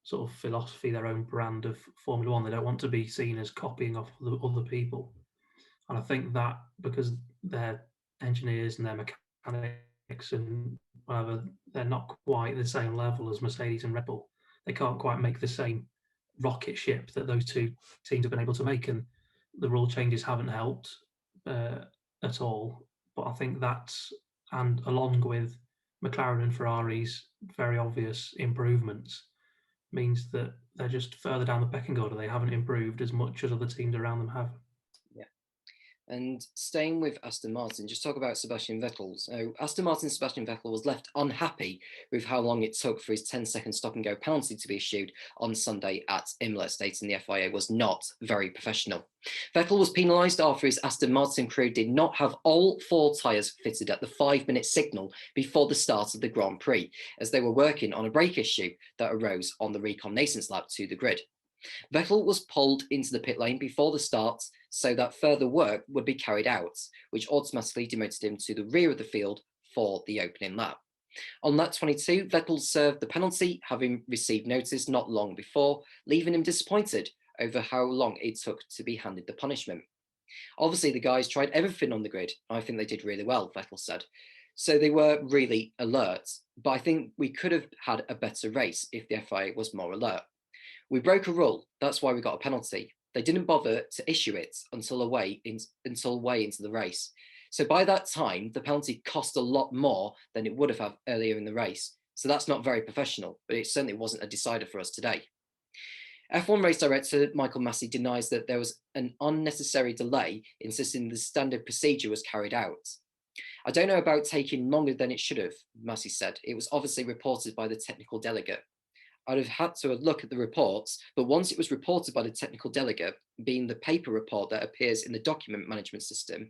sort of philosophy, their own brand of Formula One. They don't want to be seen as copying off the other people. And I think that because their engineers and their mechanics and whatever, they're not quite the same level as Mercedes and Red Bull. They can't quite make the same rocket ship that those two teams have been able to make. And the rule changes haven't helped at all. But I think that's, and along with McLaren and Ferrari's very obvious improvements, means that they're just further down the pecking order. They haven't improved as much as other teams around them have. Yeah. And staying with Aston Martin, just talk about Sebastian Vettel. So Aston Martin's Sebastian Vettel was left unhappy with how long it took for his 10-second stop-and-go penalty to be issued on Sunday at Imola, stating the FIA was not very professional. Vettel was penalised after his Aston Martin crew did not have all 4 tyres fitted at the 5-minute signal before the start of the Grand Prix, as they were working on a brake issue that arose on the reconnaissance lap to the grid. Vettel was pulled into the pit lane before the start so that further work would be carried out, which automatically demoted him to the rear of the field for the opening lap. On lap 22, Vettel served the penalty, having received notice not long before, leaving him disappointed over how long it took to be handed the punishment. Obviously, the guys tried everything on the grid. I think they did really well, Vettel said. So they were really alert, but I think we could have had a better race if the FIA was more alert. We broke a rule, that's why we got a penalty. They didn't bother to issue it until way into the race. So by that time, the penalty cost a lot more than it would have had earlier in the race. So that's not very professional, but it certainly wasn't a decider for us today. F1 race director Michael Massey denies that there was an unnecessary delay, insisting the standard procedure was carried out. I don't know about taking longer than it should have, Massey said. It was obviously reported by the technical delegate. I'd have had to look at the reports, but once it was reported by the technical delegate, being the paper report that appears in the document management system,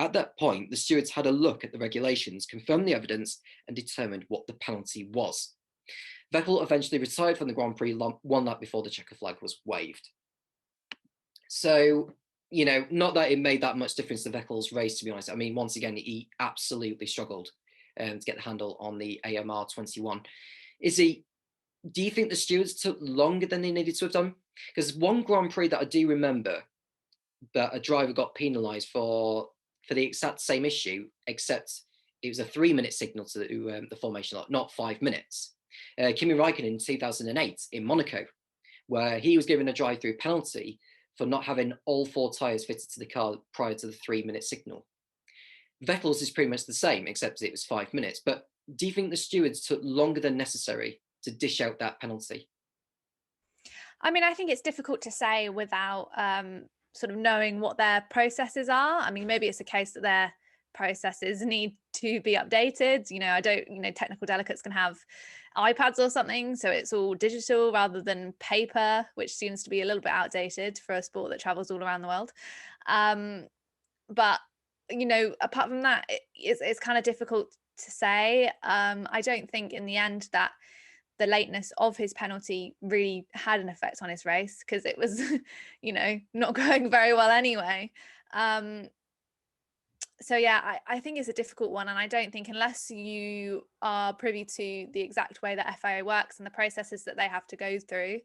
at that point, the stewards had a look at the regulations, confirmed the evidence, and determined what the penalty was. Vettel eventually retired from the Grand Prix 1 lap before the checker flag was waved. So, you know, not that it made that much difference to Vettel's race, to be honest. I mean, once again, he absolutely struggled to get the handle on the AMR 21. Do you think the stewards took longer than they needed to have done? Because one Grand Prix that I do remember that a driver got penalised for the exact same issue, except it was a 3-minute signal to the formation lot, not 5 minutes. Kimi Räikkönen in 2008 in Monaco, where he was given a drive-through penalty for not having all 4 tyres fitted to the car prior to the 3-minute signal. Vettel's is pretty much the same, except it was 5 minutes. But do you think the stewards took longer than necessary to dish out that penalty? I mean, I think it's difficult to say without sort of knowing what their processes are. I mean, maybe it's a case that their processes need to be updated. You know, technical delegates can have iPads or something, so it's all digital rather than paper, which seems to be a little bit outdated for a sport that travels all around the world. But, you know, apart from that, it's kind of difficult to say. I don't think in the end that the lateness of his penalty really had an effect on his race, because it was, you know, not going very well anyway. So yeah, I think it's a difficult one, and I don't think, unless you are privy to the exact way that FIA works and the processes that they have to go through,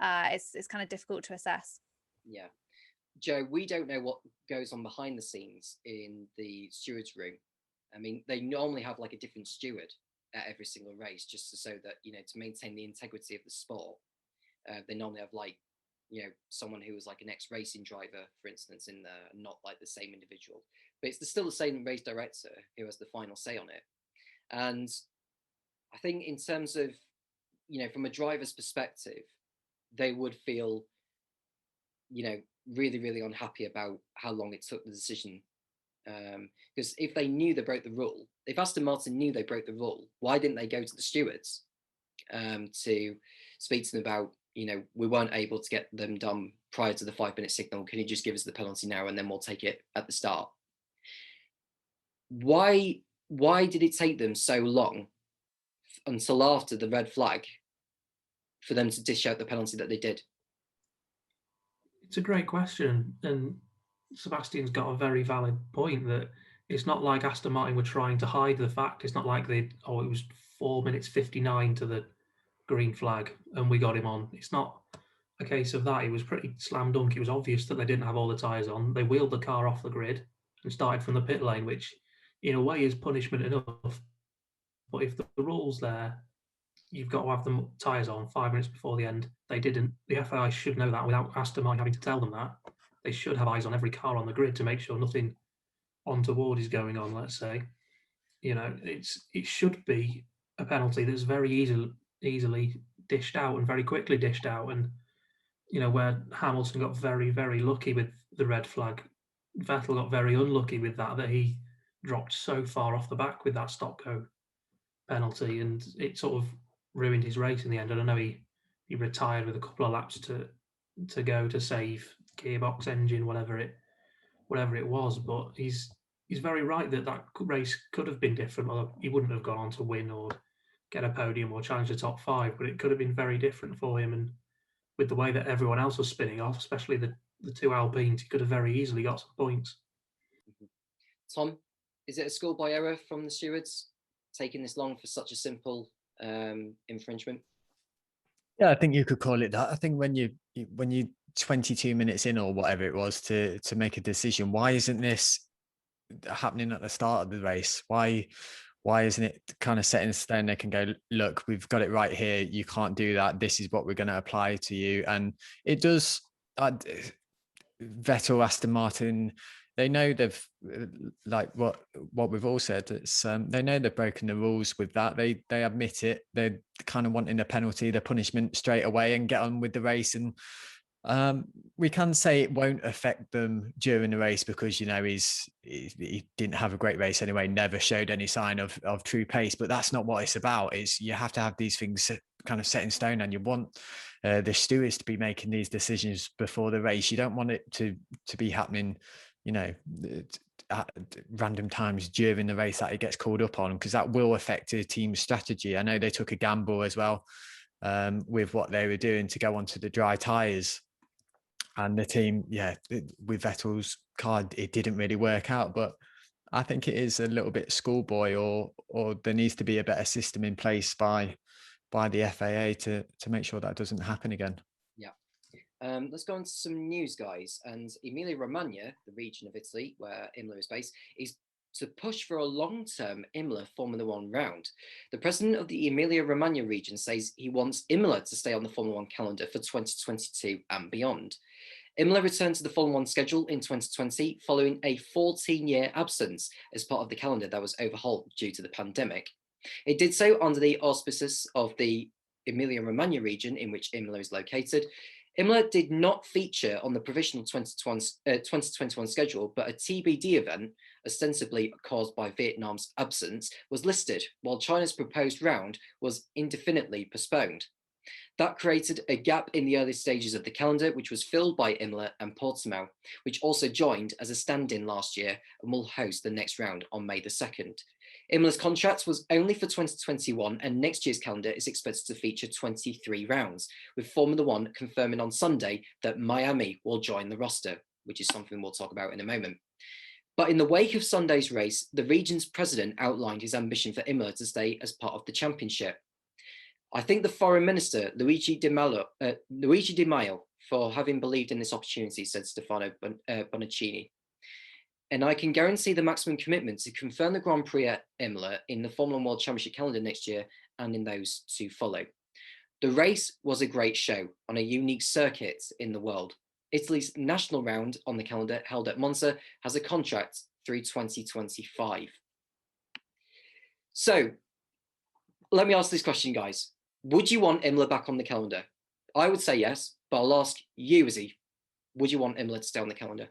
it's kind of difficult to assess. Yeah. Joe, we don't know what goes on behind the scenes in the stewards room. I mean, they normally have like a different steward at every single race, just so that, to maintain the integrity of the sport. They normally have someone who was like an ex-racing driver, for instance, in there, not like the same individual, but it's still the same race director who has the final say on it. And I think in terms of, from a driver's perspective, they would feel, really, really unhappy about how long it took the decision. Because if they knew they broke the rule, if Aston Martin knew they broke the rule, why didn't they go to the stewards to speak to them about, we weren't able to get them done prior to the 5-minute signal. Can you just give us the penalty now and then we'll take it at the start? Why did it take them so long until after the red flag for them to dish out the penalty that they did? It's a great question, and Sebastian's got a very valid point that it's not like Aston Martin were trying to hide the fact. It's not like it was 4 minutes 59 to the green flag and we got him on. It's not a case of that. It was pretty slam dunk. It was obvious that they didn't have all the tyres on. They wheeled the car off the grid and started from the pit lane, which in a way is punishment enough. But if the rule's there, you've got to have the tyres on 5 minutes before the end. They didn't. The FIA should know that without Aston Martin having to tell them that. They should have eyes on every car on the grid to make sure nothing untoward is going on, let's say. It should be a penalty that's very easily dished out and very quickly dished out. And, where Hamilton got very, very lucky with the red flag, Vettel got very unlucky with that he dropped so far off the back with that stop-go penalty, and it sort of ruined his race in the end. And I know he retired with a couple of laps to go to save gearbox, engine, whatever it was. But he's very right that race could have been different. Well, he wouldn't have gone on to win or get a podium or challenge the top 5, but it could have been very different for him. And with the way that everyone else was spinning off, especially the two Alpines, he could have very easily got some points. Tom, is it a schoolboy error from the stewards taking this long for such a simple infringement? Yeah, I think you could call it that. I think when you 22 minutes in or whatever it was to make a decision, why isn't this happening at the start of the race? Why isn't it kind of set in stone? They can go, look, we've got it right here. You can't do that. This is what we're going to apply to you. And it does. Vettel, Aston Martin, they know they've, like what we've all said, it's they know they've broken the rules with that. They admit it. They're kind of wanting a penalty, the punishment straight away and get on with the race. And we can say it won't affect them during the race because, he didn't have a great race anyway, never showed any sign of true pace, but that's not what it's about. Is you have to have these things kind of set in stone, and you want the stewards to be making these decisions before the race. You don't want it to be happening, at random times during the race that it gets called up on, because that will affect the team's strategy. I know they took a gamble as well with what they were doing to go onto the dry tyres. And the team, with Vettel's car, it didn't really work out. But I think it is a little bit schoolboy, or there needs to be a better system in place by the FAA to make sure that doesn't happen again. Yeah. Let's go on to some news, guys. And Emilia Romagna, the region of Italy where Imola is based, is to push for a long-term Imola Formula One round. The president of the Emilia Romagna region says he wants Imola to stay on the Formula One calendar for 2022 and beyond. Imola returned to the Formula One schedule in 2020 following a 14-year absence as part of the calendar that was overhauled due to the pandemic. It did so under the auspices of the Emilia Romagna region in which Imola is located. Imola did not feature on the provisional 2021 schedule, but a TBD event, ostensibly caused by Vietnam's absence, was listed, while China's proposed round was indefinitely postponed. That created a gap in the early stages of the calendar, which was filled by Imola and Portimao, which also joined as a stand-in last year and will host the next round on May the 2nd. Imola's contract was only for 2021, and next year's calendar is expected to feature 23 rounds, with Formula One confirming on Sunday that Miami will join the roster, which is something we'll talk about in a moment. But in the wake of Sunday's race, the region's president outlined his ambition for Imola to stay as part of the championship. I thank the Foreign Minister, Luigi Di Maio, for having believed in this opportunity, said Stefano Bonaccini. And I can guarantee the maximum commitment to confirm the Grand Prix at Imola in the Formula One World Championship calendar next year and in those to follow. The race was a great show on a unique circuit in the world. Italy's national round on the calendar, held at Monza, has a contract through 2025. So let me ask this question, guys. Would you want Imola back on the calendar? I would say yes, but I'll ask you, Izzie, would you want Imola to stay on the calendar?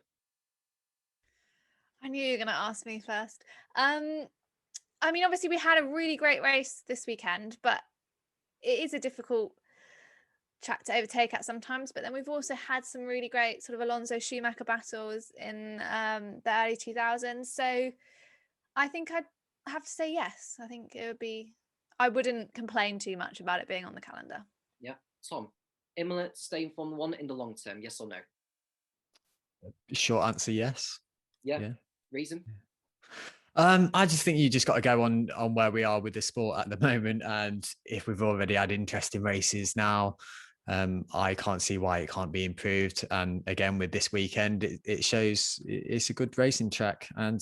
I knew you were going to ask me first. I mean, obviously we had a really great race this weekend, but it is a difficult track to overtake at sometimes. But then we've also had some really great sort of Alonso Schumacher battles in the early 2000s. So I think I'd have to say yes. I think it would be, I wouldn't complain too much about it being on the calendar. Yeah. Tom, Imola to stay in Formula One in the long term, yes or no? Short answer, yes. Yeah. Reason? I just think you just got to go on where we are with the sport at the moment. And if we've already had interesting races now, I can't see why it can't be improved. And again, with this weekend, it shows it's a good racing track, and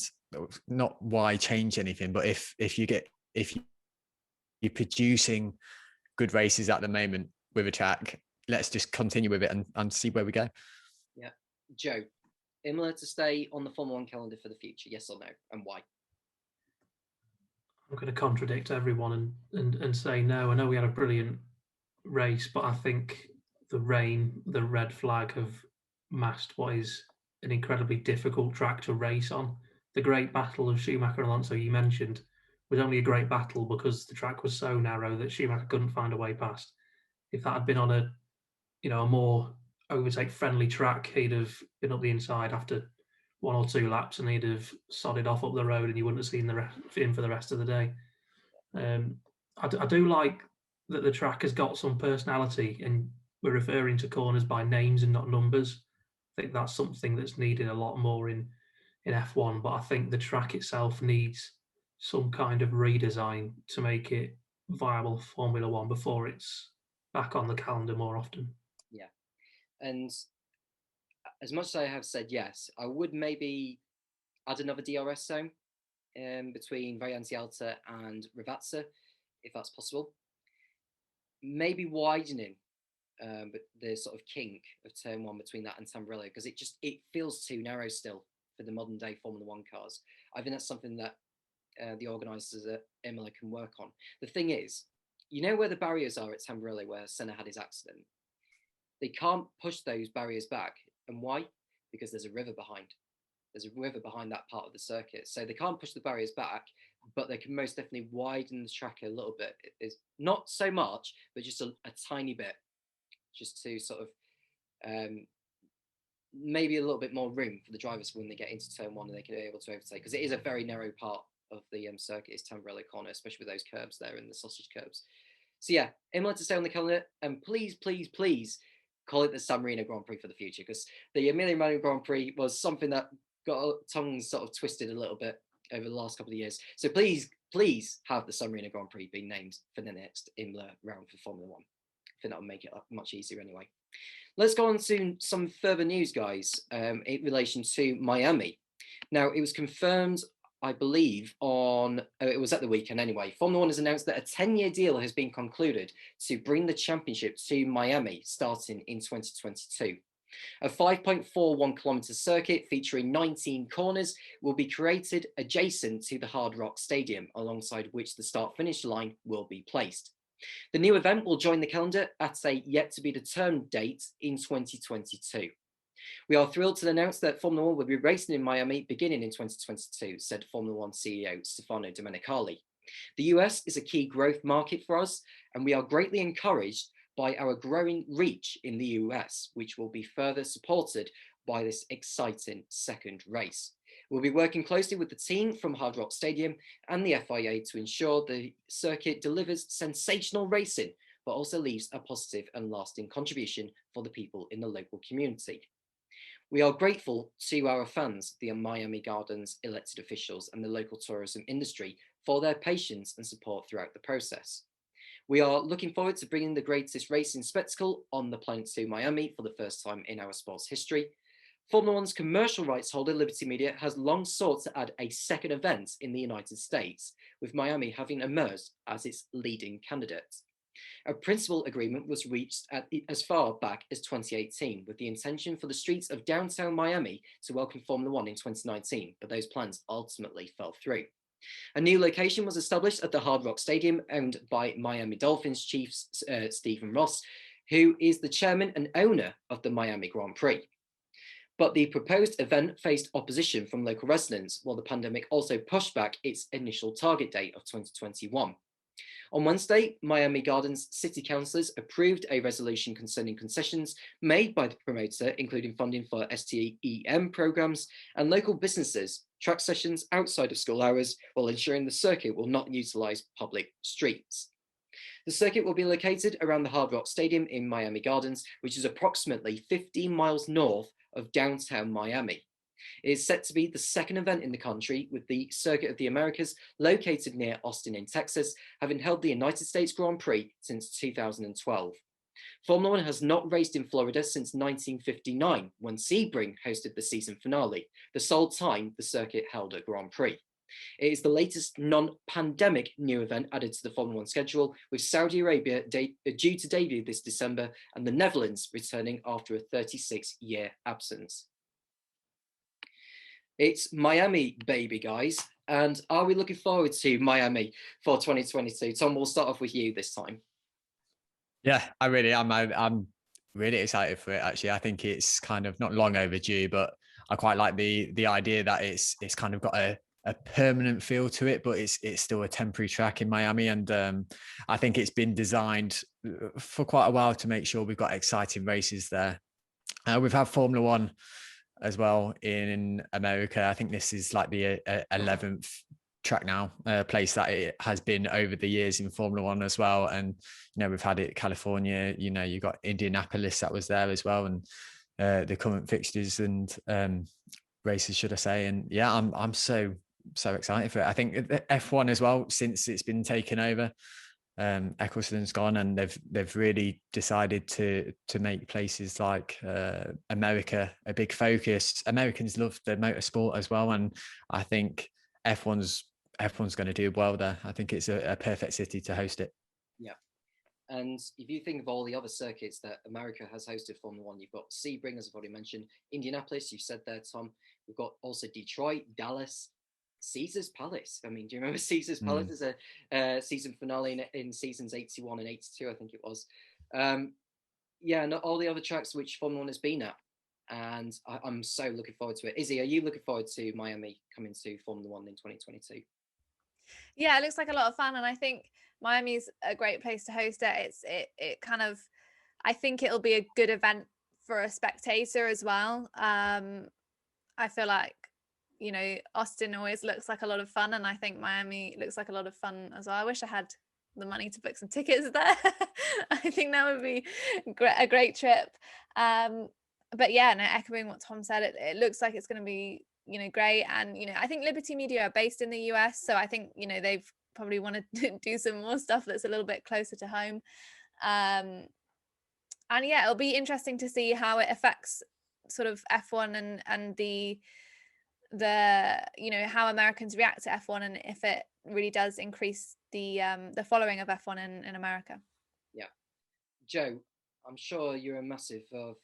not why change anything. But if you're producing good races at the moment with a track, let's just continue with it and see where we go. Yeah. Joe, Imola to stay on the Formula One calendar for the future, yes or no, and why? I'm going to contradict everyone and say no. I know we had a brilliant race, but I think the rain, the red flag have masked what is an incredibly difficult track to race on. The great battle of Schumacher and Alonso you mentioned was only a great battle because the track was so narrow that Schumacher couldn't find a way past. If that had been on a more overtake friendly track, he'd have been up the inside after 1 or 2 laps and he'd have sodded off up the road and you wouldn't have seen him for the rest of the day. I do like that the track has got some personality, and we're referring to corners by names and not numbers. I think that's something that's needed a lot more in F1, but I think the track itself needs some kind of redesign to make it viable for Formula One before it's back on the calendar more often. Yeah. And as much as I have said yes, I would maybe add another DRS zone between Variante Alta and Ravazza, if that's possible. Maybe widening but the sort of kink of turn 1 between that and Tamburello, because it feels too narrow still for the modern day Formula One cars. I think that's something that the organisers at Imola can work on. The thing is, you know where the barriers are at Tamburello where Senna had his accident? They can't push those barriers back. And why? Because there's a river behind. There's a river behind that part of the circuit. So they can't push the barriers back, but they can most definitely widen the track a little bit. It's not so much, but just a tiny bit, just to sort of maybe a little bit more room for the drivers when they get into turn 1 and they can be able to overtake, because it is a very narrow part of the circuit, is Tamburello Corner, especially with those curbs there and the sausage curbs. So yeah, Imola to stay on the calendar, and please, please, please call it the San Marino Grand Prix for the future, because the Emilia Romagna Grand Prix was something that got tongues sort of twisted a little bit over the last couple of years. So please, please have the San Marino Grand Prix being named for the next Imola round for Formula One. I think that will make it much easier anyway. Let's go on to some further news, guys, in relation to Miami. Now, it was confirmed, I believe, it was at the weekend anyway. Formula One has announced that a 10-year deal has been concluded to bring the championship to Miami starting in 2022. A 5.41 kilometre circuit featuring 19 corners will be created adjacent to the Hard Rock Stadium, alongside which the start-finish line will be placed. The new event will join the calendar at a yet-to-be-determined date in 2022. We are thrilled to announce that Formula One will be racing in Miami beginning in 2022, said Formula One CEO Stefano Domenicali. The US is a key growth market for us, and we are greatly encouraged by our growing reach in the US, which will be further supported by this exciting second race. We'll be working closely with the team from Hard Rock Stadium and the FIA to ensure the circuit delivers sensational racing, but also leaves a positive and lasting contribution for the people in the local community. We are grateful to our fans, the Miami Gardens elected officials, and the local tourism industry for their patience and support throughout the process. We are looking forward to bringing the greatest racing spectacle on the planet to Miami for the first time in our sport's history. Formula One's commercial rights holder, Liberty Media, has long sought to add a second event in the United States, with Miami having emerged as its leading candidate. A principal agreement was reached as far back as 2018, with the intention for the streets of downtown Miami to welcome Formula One in 2019, but those plans ultimately fell through. A new location was established at the Hard Rock Stadium, owned by Miami Dolphins chief Stephen Ross, who is the chairman and owner of the Miami Grand Prix. But the proposed event faced opposition from local residents, while the pandemic also pushed back its initial target date of 2021. On Wednesday, Miami Gardens city councillors approved a resolution concerning concessions made by the promoter, including funding for STEM programs and local businesses, track sessions outside of school hours, while ensuring the circuit will not utilise public streets. The circuit will be located around the Hard Rock Stadium in Miami Gardens, which is approximately 15 miles north of downtown Miami. It is set to be the second event in the country, with the Circuit of the Americas, located near Austin in Texas, having held the United States Grand Prix since 2012. Formula One has not raced in Florida since 1959, when Sebring hosted the season finale, the sole time the circuit held a Grand Prix. It is the latest non-pandemic new event added to the Formula One schedule, with Saudi Arabia due to debut this December and the Netherlands returning after a 36-year absence. It's Miami, baby, guys. And are we looking forward to Miami for 2022? Tom, we'll start off with you this time. Yeah, I really am. I'm really excited for it, actually. I think it's kind of not long overdue, but I quite like the idea that it's kind of got a permanent feel to it, but it's still a temporary track in Miami. And I think it's been designed for quite a while to make sure we've got exciting races there. We've had Formula One as well in America. I think this is like the 11th track now, place that it has been over the years in Formula One as well. And, you know, we've had it California, you know, you got Indianapolis that was there as well, and the current fixtures and races, should I say. And yeah, I'm so excited for it. I think F1 as well, since it's been taken over, Eccleston's gone, and they've really decided to make places like America a big focus. Americans love the motorsport as well, and I think F1's going to do well there. I think it's a perfect city to host it. Yeah, and if you think of all the other circuits that America has hosted Formula One, you've got Sebring, as I've already mentioned, Indianapolis, you said there, Tom. We've got also Detroit, Dallas, Caesar's Palace. I mean, do you remember Caesar's Palace as a season finale in seasons 81 and 82, I think it was. Yeah, and all the other tracks which Formula One has been at. And I'm so looking forward to it. Izzie, are you looking forward to Miami coming to Formula One in 2022? Yeah, it looks like a lot of fun. And I think Miami's a great place to host it. It kind of, I think it'll be a good event for a spectator as well. I feel like, you know, Austin always looks like a lot of fun, and I think Miami looks like a lot of fun as well. I wish I had the money to book some tickets there. I think that would be a great trip. But yeah, no, echoing what Tom said, it looks like it's going to be, you know, great. And, you know, I think Liberty Media are based in the US, so I think, you know, they've probably want to do some more stuff that's a little bit closer to home. And yeah, it'll be interesting to see how it affects sort of F1 and the you know, how Americans react to F1, and if it really does increase the following of F1 in America. Yeah, Joe, I'm sure you're a massive of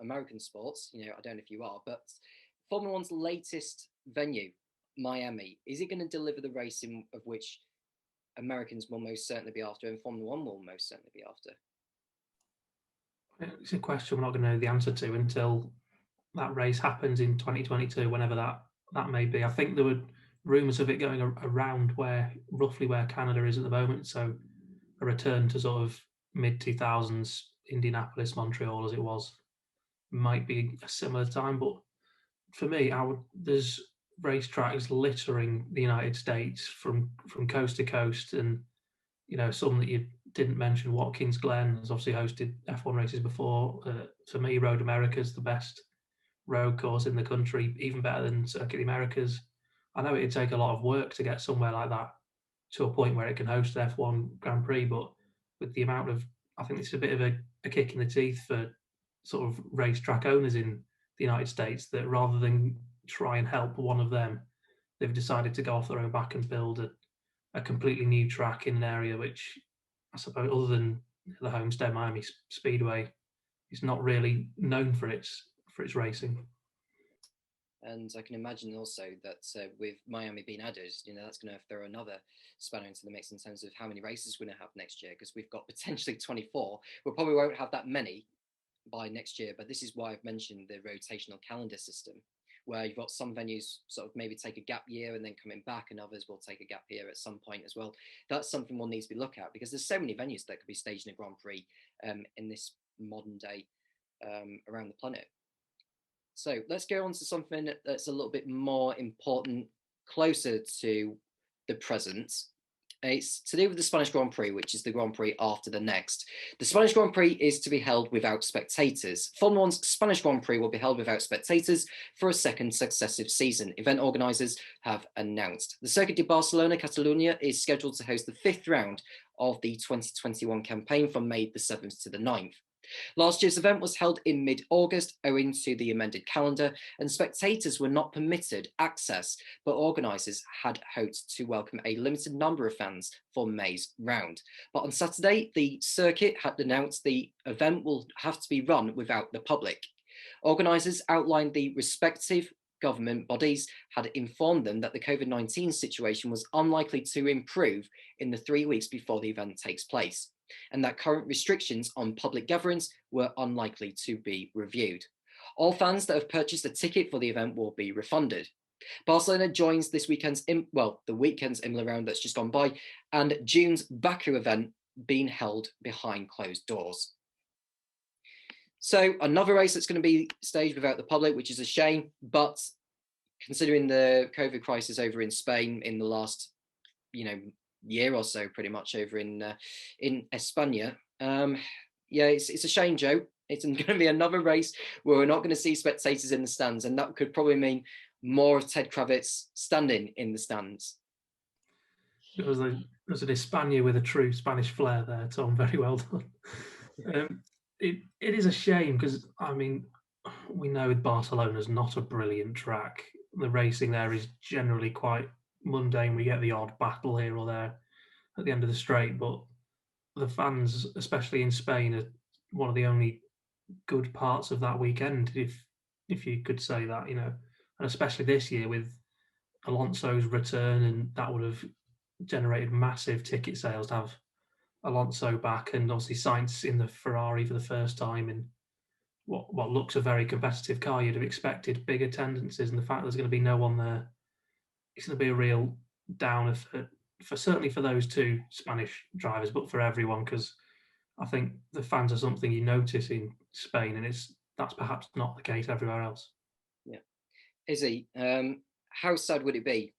American sports. You know, I don't know if you are, but Formula One's latest venue, Miami, is it going to deliver the racing of which Americans will most certainly be after, and Formula One will most certainly be after? It's a question we're not going to know the answer to until that race happens in 2022, whenever that may be. I think there were rumours of it going around roughly where Canada is at the moment, so a return to sort of mid-2000s Indianapolis, Montreal as it was might be a similar time. But for me, there's racetracks littering the United States from coast to coast, and, you know, some that you didn't mention, Watkins Glen has obviously hosted F1 races before. For me, Road America is the best road course in the country, even better than Circuit of the Americas. I know it'd take a lot of work to get somewhere like that to a point where it can host the F1 Grand Prix, but with the amount of, I think it's a bit of a kick in the teeth for sort of racetrack owners in the United States, that rather than try and help one of them, they've decided to go off their own back and build a completely new track in an area which, I suppose, other than the Homestead Miami Speedway, is not really known for its racing. And I can imagine also that with Miami being added, that's going to throw another spanner into the mix in terms of how many races we're going to have next year, because we've got potentially 24. We probably won't have that many by next year, but this is why I've mentioned the rotational calendar system, where you've got some venues sort of maybe take a gap year and then coming back, and others will take a gap year at some point as well. That's something we'll need to be looked at, because there's so many venues that could be staging a Grand Prix in this modern day around the planet. So let's go on to something that's a little bit more important, closer to the present. It's to do with the Spanish Grand Prix, which is the Grand Prix after the next. The Spanish Grand Prix is to be held without spectators. Formula One's Spanish Grand Prix will be held without spectators for a second successive season, event organisers have announced. The Circuit de Barcelona Catalunya is scheduled to host the fifth round of the 2021 campaign from May the 7th to the 9th. Last year's event was held in mid-August owing to the amended calendar, and spectators were not permitted access, but organisers had hoped to welcome a limited number of fans for May's round. But on Saturday, the circuit had announced the event will have to be run without the public. Organisers outlined the respective government bodies had informed them that the COVID-19 situation was unlikely to improve in the 3 weeks before the event takes place, and that current restrictions on public gatherings were unlikely to be reviewed. All fans that have purchased a ticket for the event will be refunded. Barcelona joins this weekend's, the weekend's Emilia round that's just gone by, and June's Baku event being held behind closed doors. So another race that's going to be staged without the public, which is a shame, but considering the COVID crisis over in Spain in the last, year or so, pretty much over in España. It's a shame, Joe. It's going to be another race where we're not going to see spectators in the stands, and that could probably mean more of Ted Kravitz standing in the stands. It was an España with a true Spanish flair there, Tom. Very well done. It is a shame because, we know Barcelona's not a brilliant track. The racing there is generally quite mundane. We get the odd battle here or there at the end of the straight, but the fans, especially in Spain, are one of the only good parts of that weekend, if you could say that, and especially this year with Alonso's return, and that would have generated massive ticket sales to have Alonso back, and obviously Sainz in the Ferrari for the first time in what looks a very competitive car. You'd have expected big attendances, and the fact there's going to be no one there, it's going to be a real downer for certainly for those two Spanish drivers, but for everyone, because I think the fans are something you notice in Spain, and that's perhaps not the case everywhere else. Yeah. Izzie, how sad would it be,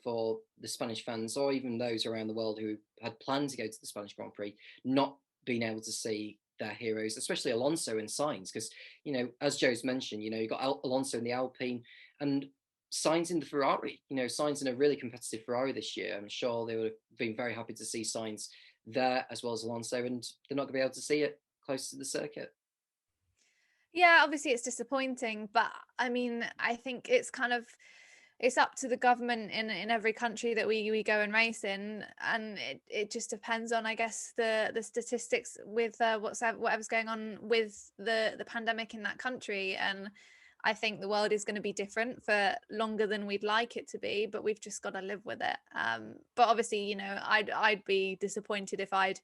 for the Spanish fans, or even those around the world who had planned to go to the Spanish Grand Prix, not being able to see their heroes, especially Alonso and Sainz? Because, as Joe's mentioned, you got Alonso in the Alpine and Sainz in the Ferrari. Sainz in a really competitive Ferrari this year. I'm sure they would have been very happy to see Sainz there as well as Alonso, and they're not going to be able to see it close to the circuit. Yeah, obviously it's disappointing, but I think it's up to the government in every country that we go and race in, and it just depends on, I guess, the statistics with whatever's going on with the pandemic in that country. And I think the world is going to be different for longer than we'd like it to be, but we've just got to live with it. But obviously, I'd be disappointed if I'd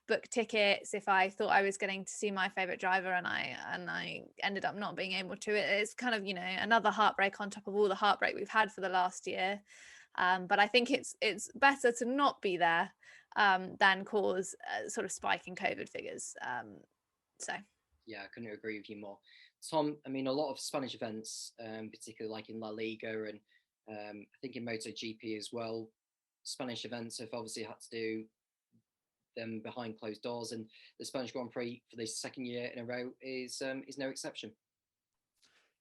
booked tickets, if I thought I was getting to see my favorite driver and I ended up not being able to. It's kind of, another heartbreak on top of all the heartbreak we've had for the last year. But I think it's better to not be there than cause a sort of spike in COVID figures. Yeah, I couldn't agree with you more. Tom, a lot of Spanish events, particularly like in La Liga and I think in MotoGP as well, Spanish events have obviously had to do them behind closed doors, and the Spanish Grand Prix for the second year in a row is no exception.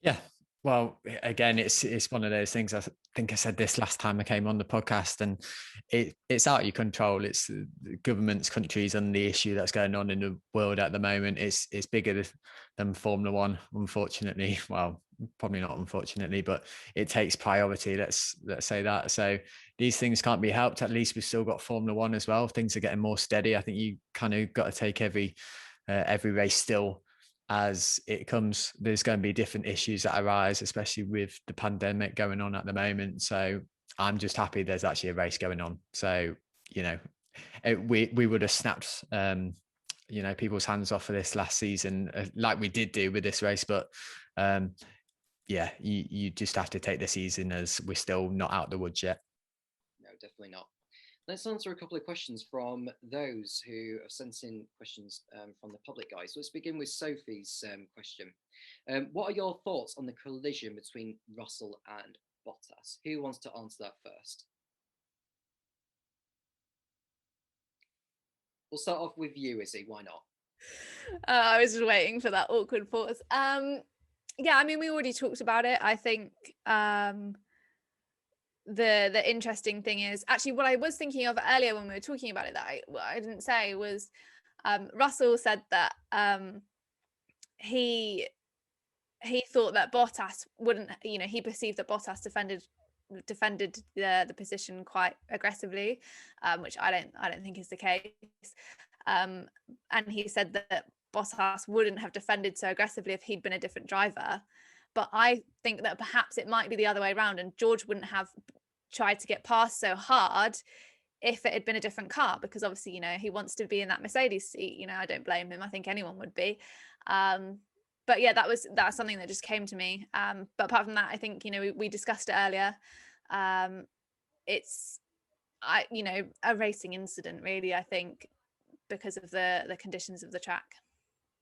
Yeah, Well, again, it's one of those things. I think I said this last time I came on the podcast, and it's out of your control. It's the governments, countries, and the issue that's going on in the world at the moment. It's bigger than Formula One, unfortunately. Well, probably not unfortunately, but it takes priority. Let's say that. So these things can't be helped. At least we've still got Formula One as well. Things are getting more steady. I think you kind of got to take every race still as it comes. There's going to be different issues that arise, especially with the pandemic going on at the moment. So I'm just happy there's actually a race going on. So, you know, we would have snapped, you know, people's hands off for this last season, like we did do with this race. But yeah, you just have to take the season as we're still not out the woods yet. No, definitely not. Let's answer a couple of questions from those who have sent in questions from the public, guys. So let's begin with Sophie's question. What are your thoughts on the collision between Russell and Bottas? Who wants to answer that first? We'll start off with you, Izzie. Why not? I was just waiting for that awkward pause. Yeah, I mean, we already talked about it. I think the interesting thing is actually what I was thinking of earlier when we were talking about it that I didn't say was Russell said that he thought that Bottas wouldn't, you know, he perceived that Bottas defended the position quite aggressively, which I don't think is the case. And he said that Bottas wouldn't have defended so aggressively if he'd been a different driver. But I think that perhaps it might be the other way around, and George wouldn't have tried to get past so hard if it had been a different car, because obviously, you know, he wants to be in that Mercedes seat. You know, I don't blame him. I think anyone would be. But yeah, that's something that just came to me. But apart from that, I think, you know, we discussed it earlier. It's you know, a racing incident, really, I think, because of the conditions of the track.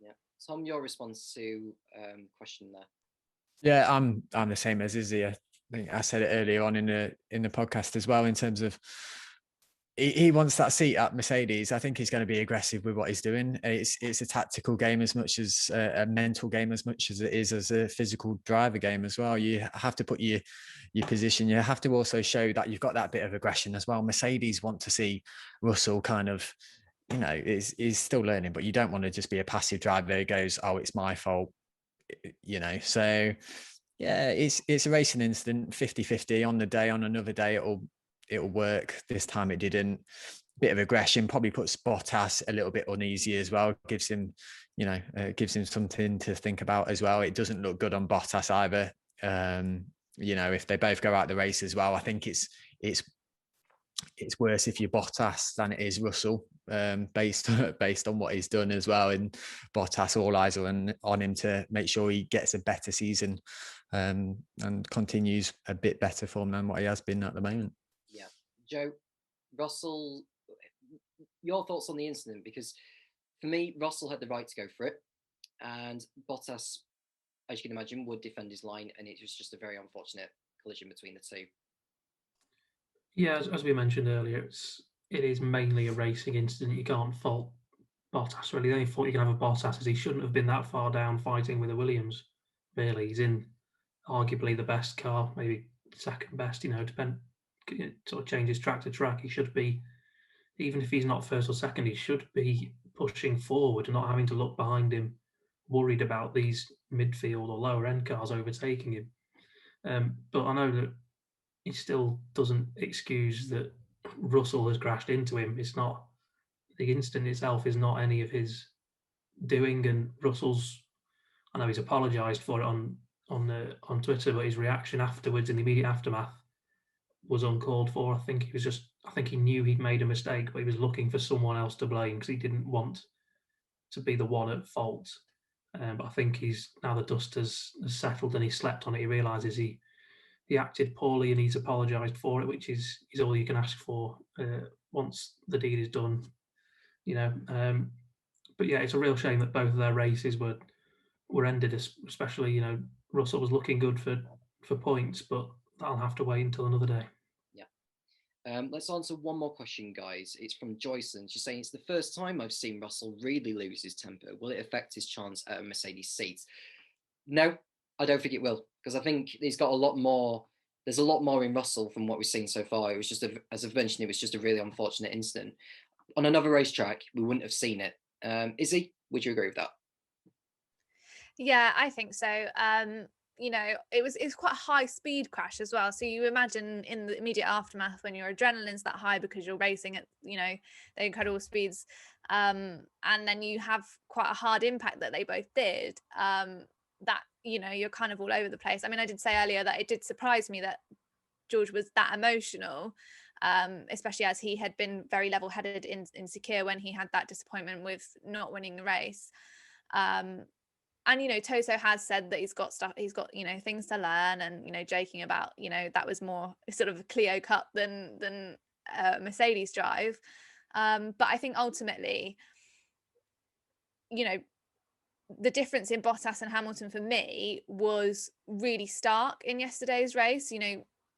Yeah. Tom, your response to question there. Yeah, I'm the same as Izzie. I think I said it earlier on in the podcast as well, in terms of he wants that seat at Mercedes. I think he's going to be aggressive with what he's doing. It's a tactical game as much as a mental game, as much as it is as a physical driver game as well. You have to put your position. You have to also show that you've got that bit of aggression as well. Mercedes want to see Russell kind of, you know, is still learning, but you don't want to just be a passive driver who goes, oh, it's my fault, you know. So yeah, it's a racing incident, 50-50 on the day. On another day it'll work. This time it didn't. Bit of aggression probably puts Bottas a little bit uneasy as well, gives him, you know, gives him something to think about as well. It doesn't look good on Bottas either. You know, if they both go out the race as well, I think it's worse if you're Bottas than it is Russell, based on what he's done as well. And Bottas, all eyes are on him to make sure he gets a better season and continues a bit better form than what he has been at the moment. Yeah. Joe, Russell, your thoughts on the incident? Because for me, Russell had the right to go for it, and Bottas, as you can imagine, would defend his line, and it was just a very unfortunate collision between the two. Yeah, as we mentioned earlier, it is mainly a racing incident. You can't fault Bottas, really. The only fault you can have of Bottas is he shouldn't have been that far down fighting with a Williams. Really, he's in arguably the best car, maybe second best. You know, sort of changes track to track. He should be, even if he's not first or second, he should be pushing forward and not having to look behind him, worried about these midfield or lower end cars overtaking him. But I know that it still doesn't excuse that Russell has crashed into him. It's not, the incident itself is not any of his doing, and Russell's, I know he's apologised for it on Twitter, but his reaction afterwards in the immediate aftermath was uncalled for. I think he knew he'd made a mistake, but he was looking for someone else to blame because he didn't want to be the one at fault. But I think now the dust has settled and he slept on it. He realises he acted poorly and he's apologised for it, which is all you can ask for once the deed is done, you know. But yeah, it's a real shame that both of their races were ended, especially, you know, Russell was looking good for points, but that'll have to wait until another day. Yeah. Let's answer one more question, guys. It's from Joycelyn. She's saying, it's the first time I've seen Russell really lose his temper. Will it affect his chance at a Mercedes seat? No, I don't think it will, because I think he's got a lot more. There's a lot more in Russell from what we've seen so far. It was just, as I've mentioned, it was just a really unfortunate incident. On another racetrack, we wouldn't have seen it. Izzie, would you agree with that? Yeah, I think so. It was quite a high speed crash as well. So you imagine in the immediate aftermath when your adrenaline's that high because you're racing at, the incredible speeds, and then you have quite a hard impact that they both did. That you're kind of all over the place. I mean, I did say earlier that it did surprise me that George was that emotional, especially as he had been very level-headed in Sakir when he had that disappointment with not winning the race. And Toso has said that he's got things to learn, and joking about that was more sort of a Clio Cup than Mercedes drive, but I think ultimately the difference in Bottas and Hamilton for me was really stark in yesterday's race.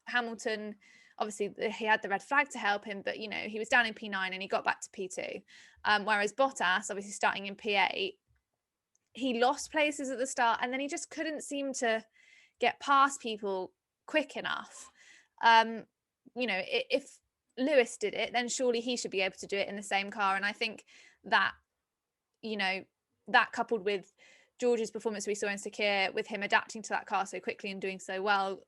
Hamilton, obviously he had the red flag to help him, but he was down in P9 and he got back to P2, whereas Bottas, obviously starting in P8, he lost places at the start and then he just couldn't seem to get past people quick enough. If Lewis did it, then surely he should be able to do it in the same car. And I think that that coupled with George's performance we saw in Sakir, with him adapting to that car so quickly and doing so well,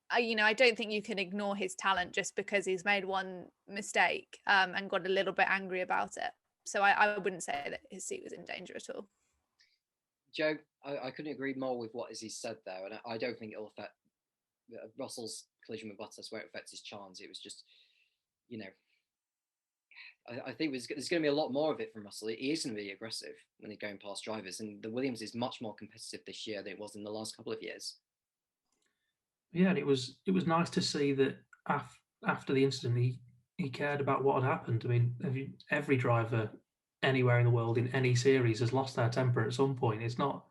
I don't think you can ignore his talent just because he's made one mistake and got a little bit angry about it. So I wouldn't say that his seat was in danger at all. Joe, I couldn't agree more with what Izzy said there, and I don't think it'll affect Russell's collision with Bottas where it affects his chance. It was just, I think there's going to be a lot more of it from Russell. He is going to be aggressive when he's going past drivers, and the Williams is much more competitive this year than it was in the last couple of years. Yeah, and it was nice to see that after the incident, he cared about what had happened. I mean, every driver anywhere in the world in any series has lost their temper at some point. It's not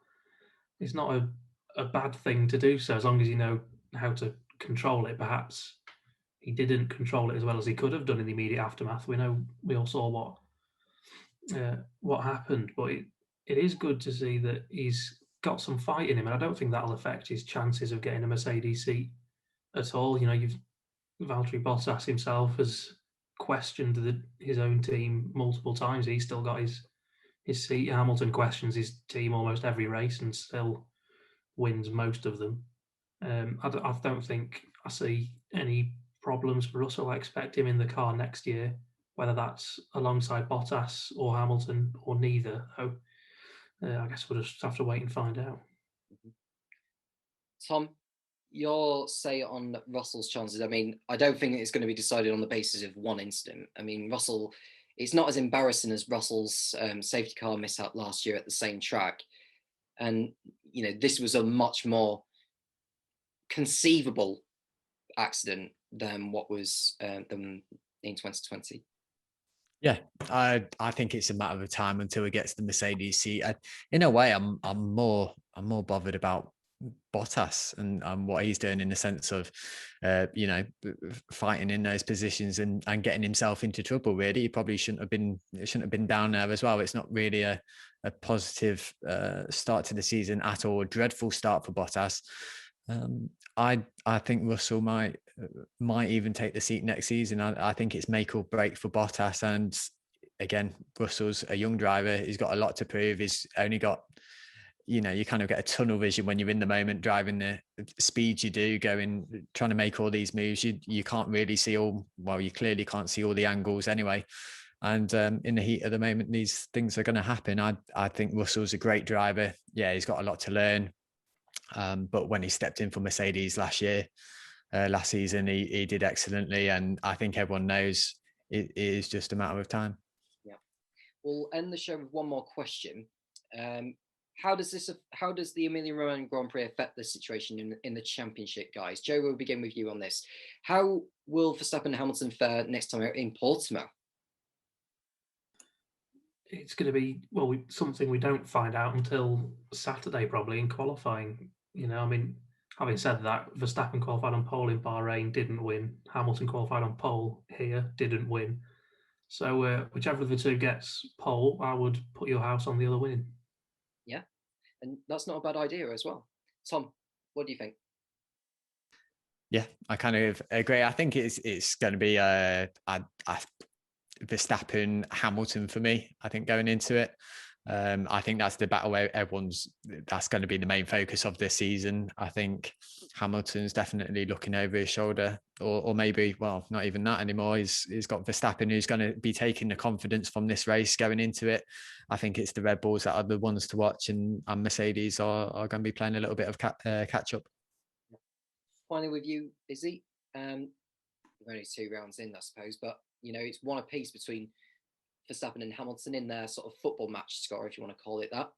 a bad thing to do so, as long as you know how to control it. Perhaps he didn't control it as well as he could have done in the immediate aftermath. We all saw what happened, but it is good to see that he's got some fight in him, and I don't think that'll affect his chances of getting a Mercedes seat at all. Valtteri Bottas himself has questioned his own team multiple times. He's still got his seat. Hamilton questions his team almost every race and still wins most of them. I don't think I see any problems for Russell. I expect him in the car next year, whether that's alongside Bottas or Hamilton or neither. So I guess we'll just have to wait and find out. Tom, your say on Russell's chances. I mean, I don't think it's going to be decided on the basis of one incident. I mean, Russell, it's not as embarrassing as Russell's safety car mishap last year at the same track. And, this was a much more conceivable accident than what was in 2020. Yeah, I think it's a matter of time until he gets the Mercedes seat. In a way, I'm more bothered about Bottas and what he's doing, in the sense of fighting in those positions and getting himself into trouble. Really, he probably shouldn't have been down there as well. It's not really a positive start to the season at all. A dreadful start for Bottas. I think Russell might even take the seat next season. I think it's make or break for Bottas. And again, Russell's a young driver. He's got a lot to prove. He's only got, you kind of get a tunnel vision when you're in the moment, driving the speeds you do, trying to make all these moves. You can't really see you clearly can't see all the angles anyway. And in the heat of the moment, these things are going to happen. I think Russell's a great driver. Yeah, he's got a lot to learn. But when he stepped in for Mercedes last season, he did excellently. And I think everyone knows it is just a matter of time. Yeah. We'll end the show with one more question. How does the Emilia Romagna Grand Prix affect the situation in the championship, guys? Joe, we'll begin with you on this. How will Verstappen and Hamilton fare next time out in Portimao? It's going to be, something we don't find out until Saturday, probably, in qualifying. I mean, having said that, Verstappen qualified on pole in Bahrain, didn't win. Hamilton qualified on pole here, didn't win. So whichever of the two gets pole, I would put your house on the other winning. Yeah, and that's not a bad idea as well. Tom, What do you think? Yeah, I kind of agree. I think it's going to be Verstappen, Hamilton for me. I think going into it, I think that's the battle where that's going to be the main focus of this season. I think Hamilton's definitely looking over his shoulder, or maybe, well, not even that anymore. He's got Verstappen, who's going to be taking the confidence from this race going into it. I think it's the Red Bulls that are the ones to watch, and Mercedes are going to be playing a little bit of catch up. Finally, with you, Izzie, we're only 2 rounds in, I suppose, but it's one apiece between Verstappen and Hamilton in their sort of football match score, if you want to call it that.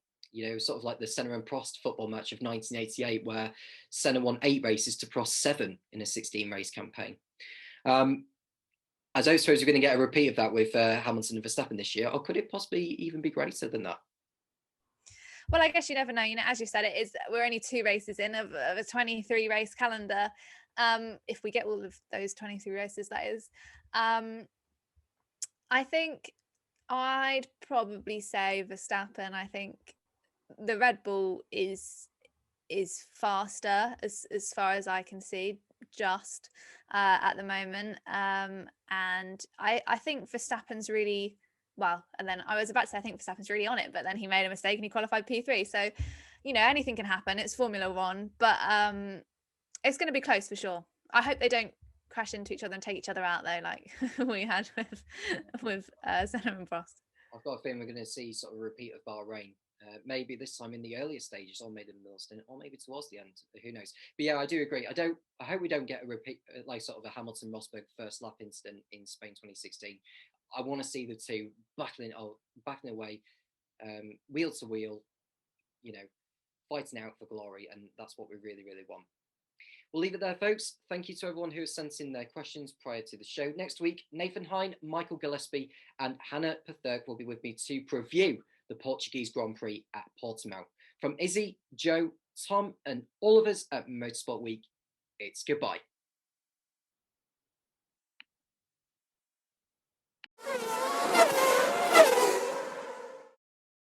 Sort of like the Senna and Prost football match of 1988, where Senna won 8 races to Prost 7 in a 16-race campaign. I don't suppose we're going to get a repeat of that with Hamilton and Verstappen this year, or could it possibly even be greater than that? Well, I guess you never know. As you said, we're only 2 races in of a 23 race calendar. If we get all of those 23 races, that is. I think I'd probably say Verstappen. I think the Red Bull is faster as far as I can see, just at the moment. And I think Verstappen's really well. And then I was about to say I think Verstappen's really on it, but then he made a mistake and he qualified P3. So anything can happen. It's Formula One, but it's going to be close for sure. I hope they don't crash into each other and take each other out though, like we had with Senna and Prost. I've got a feeling we're going to see sort of a repeat of Bahrain. Maybe this time in the earlier stages, or maybe the middle stint, or maybe towards the end. Who knows? But yeah, I do agree. I hope we don't get a repeat, like sort of a Hamilton-Rosberg first lap incident in Spain 2016. I want to see the two battling away, wheel to wheel, fighting out for glory, and that's what we really, really want. We'll leave it there, folks. Thank you to everyone who has sent in their questions prior to the show. Next week, Nathan Hine, Michael Gillespie, and Hannah Pathurk will be with me to preview the Portuguese Grand Prix at Portimao. From Izzie, Joe, Tom, and all of us at Motorsport Week, it's goodbye.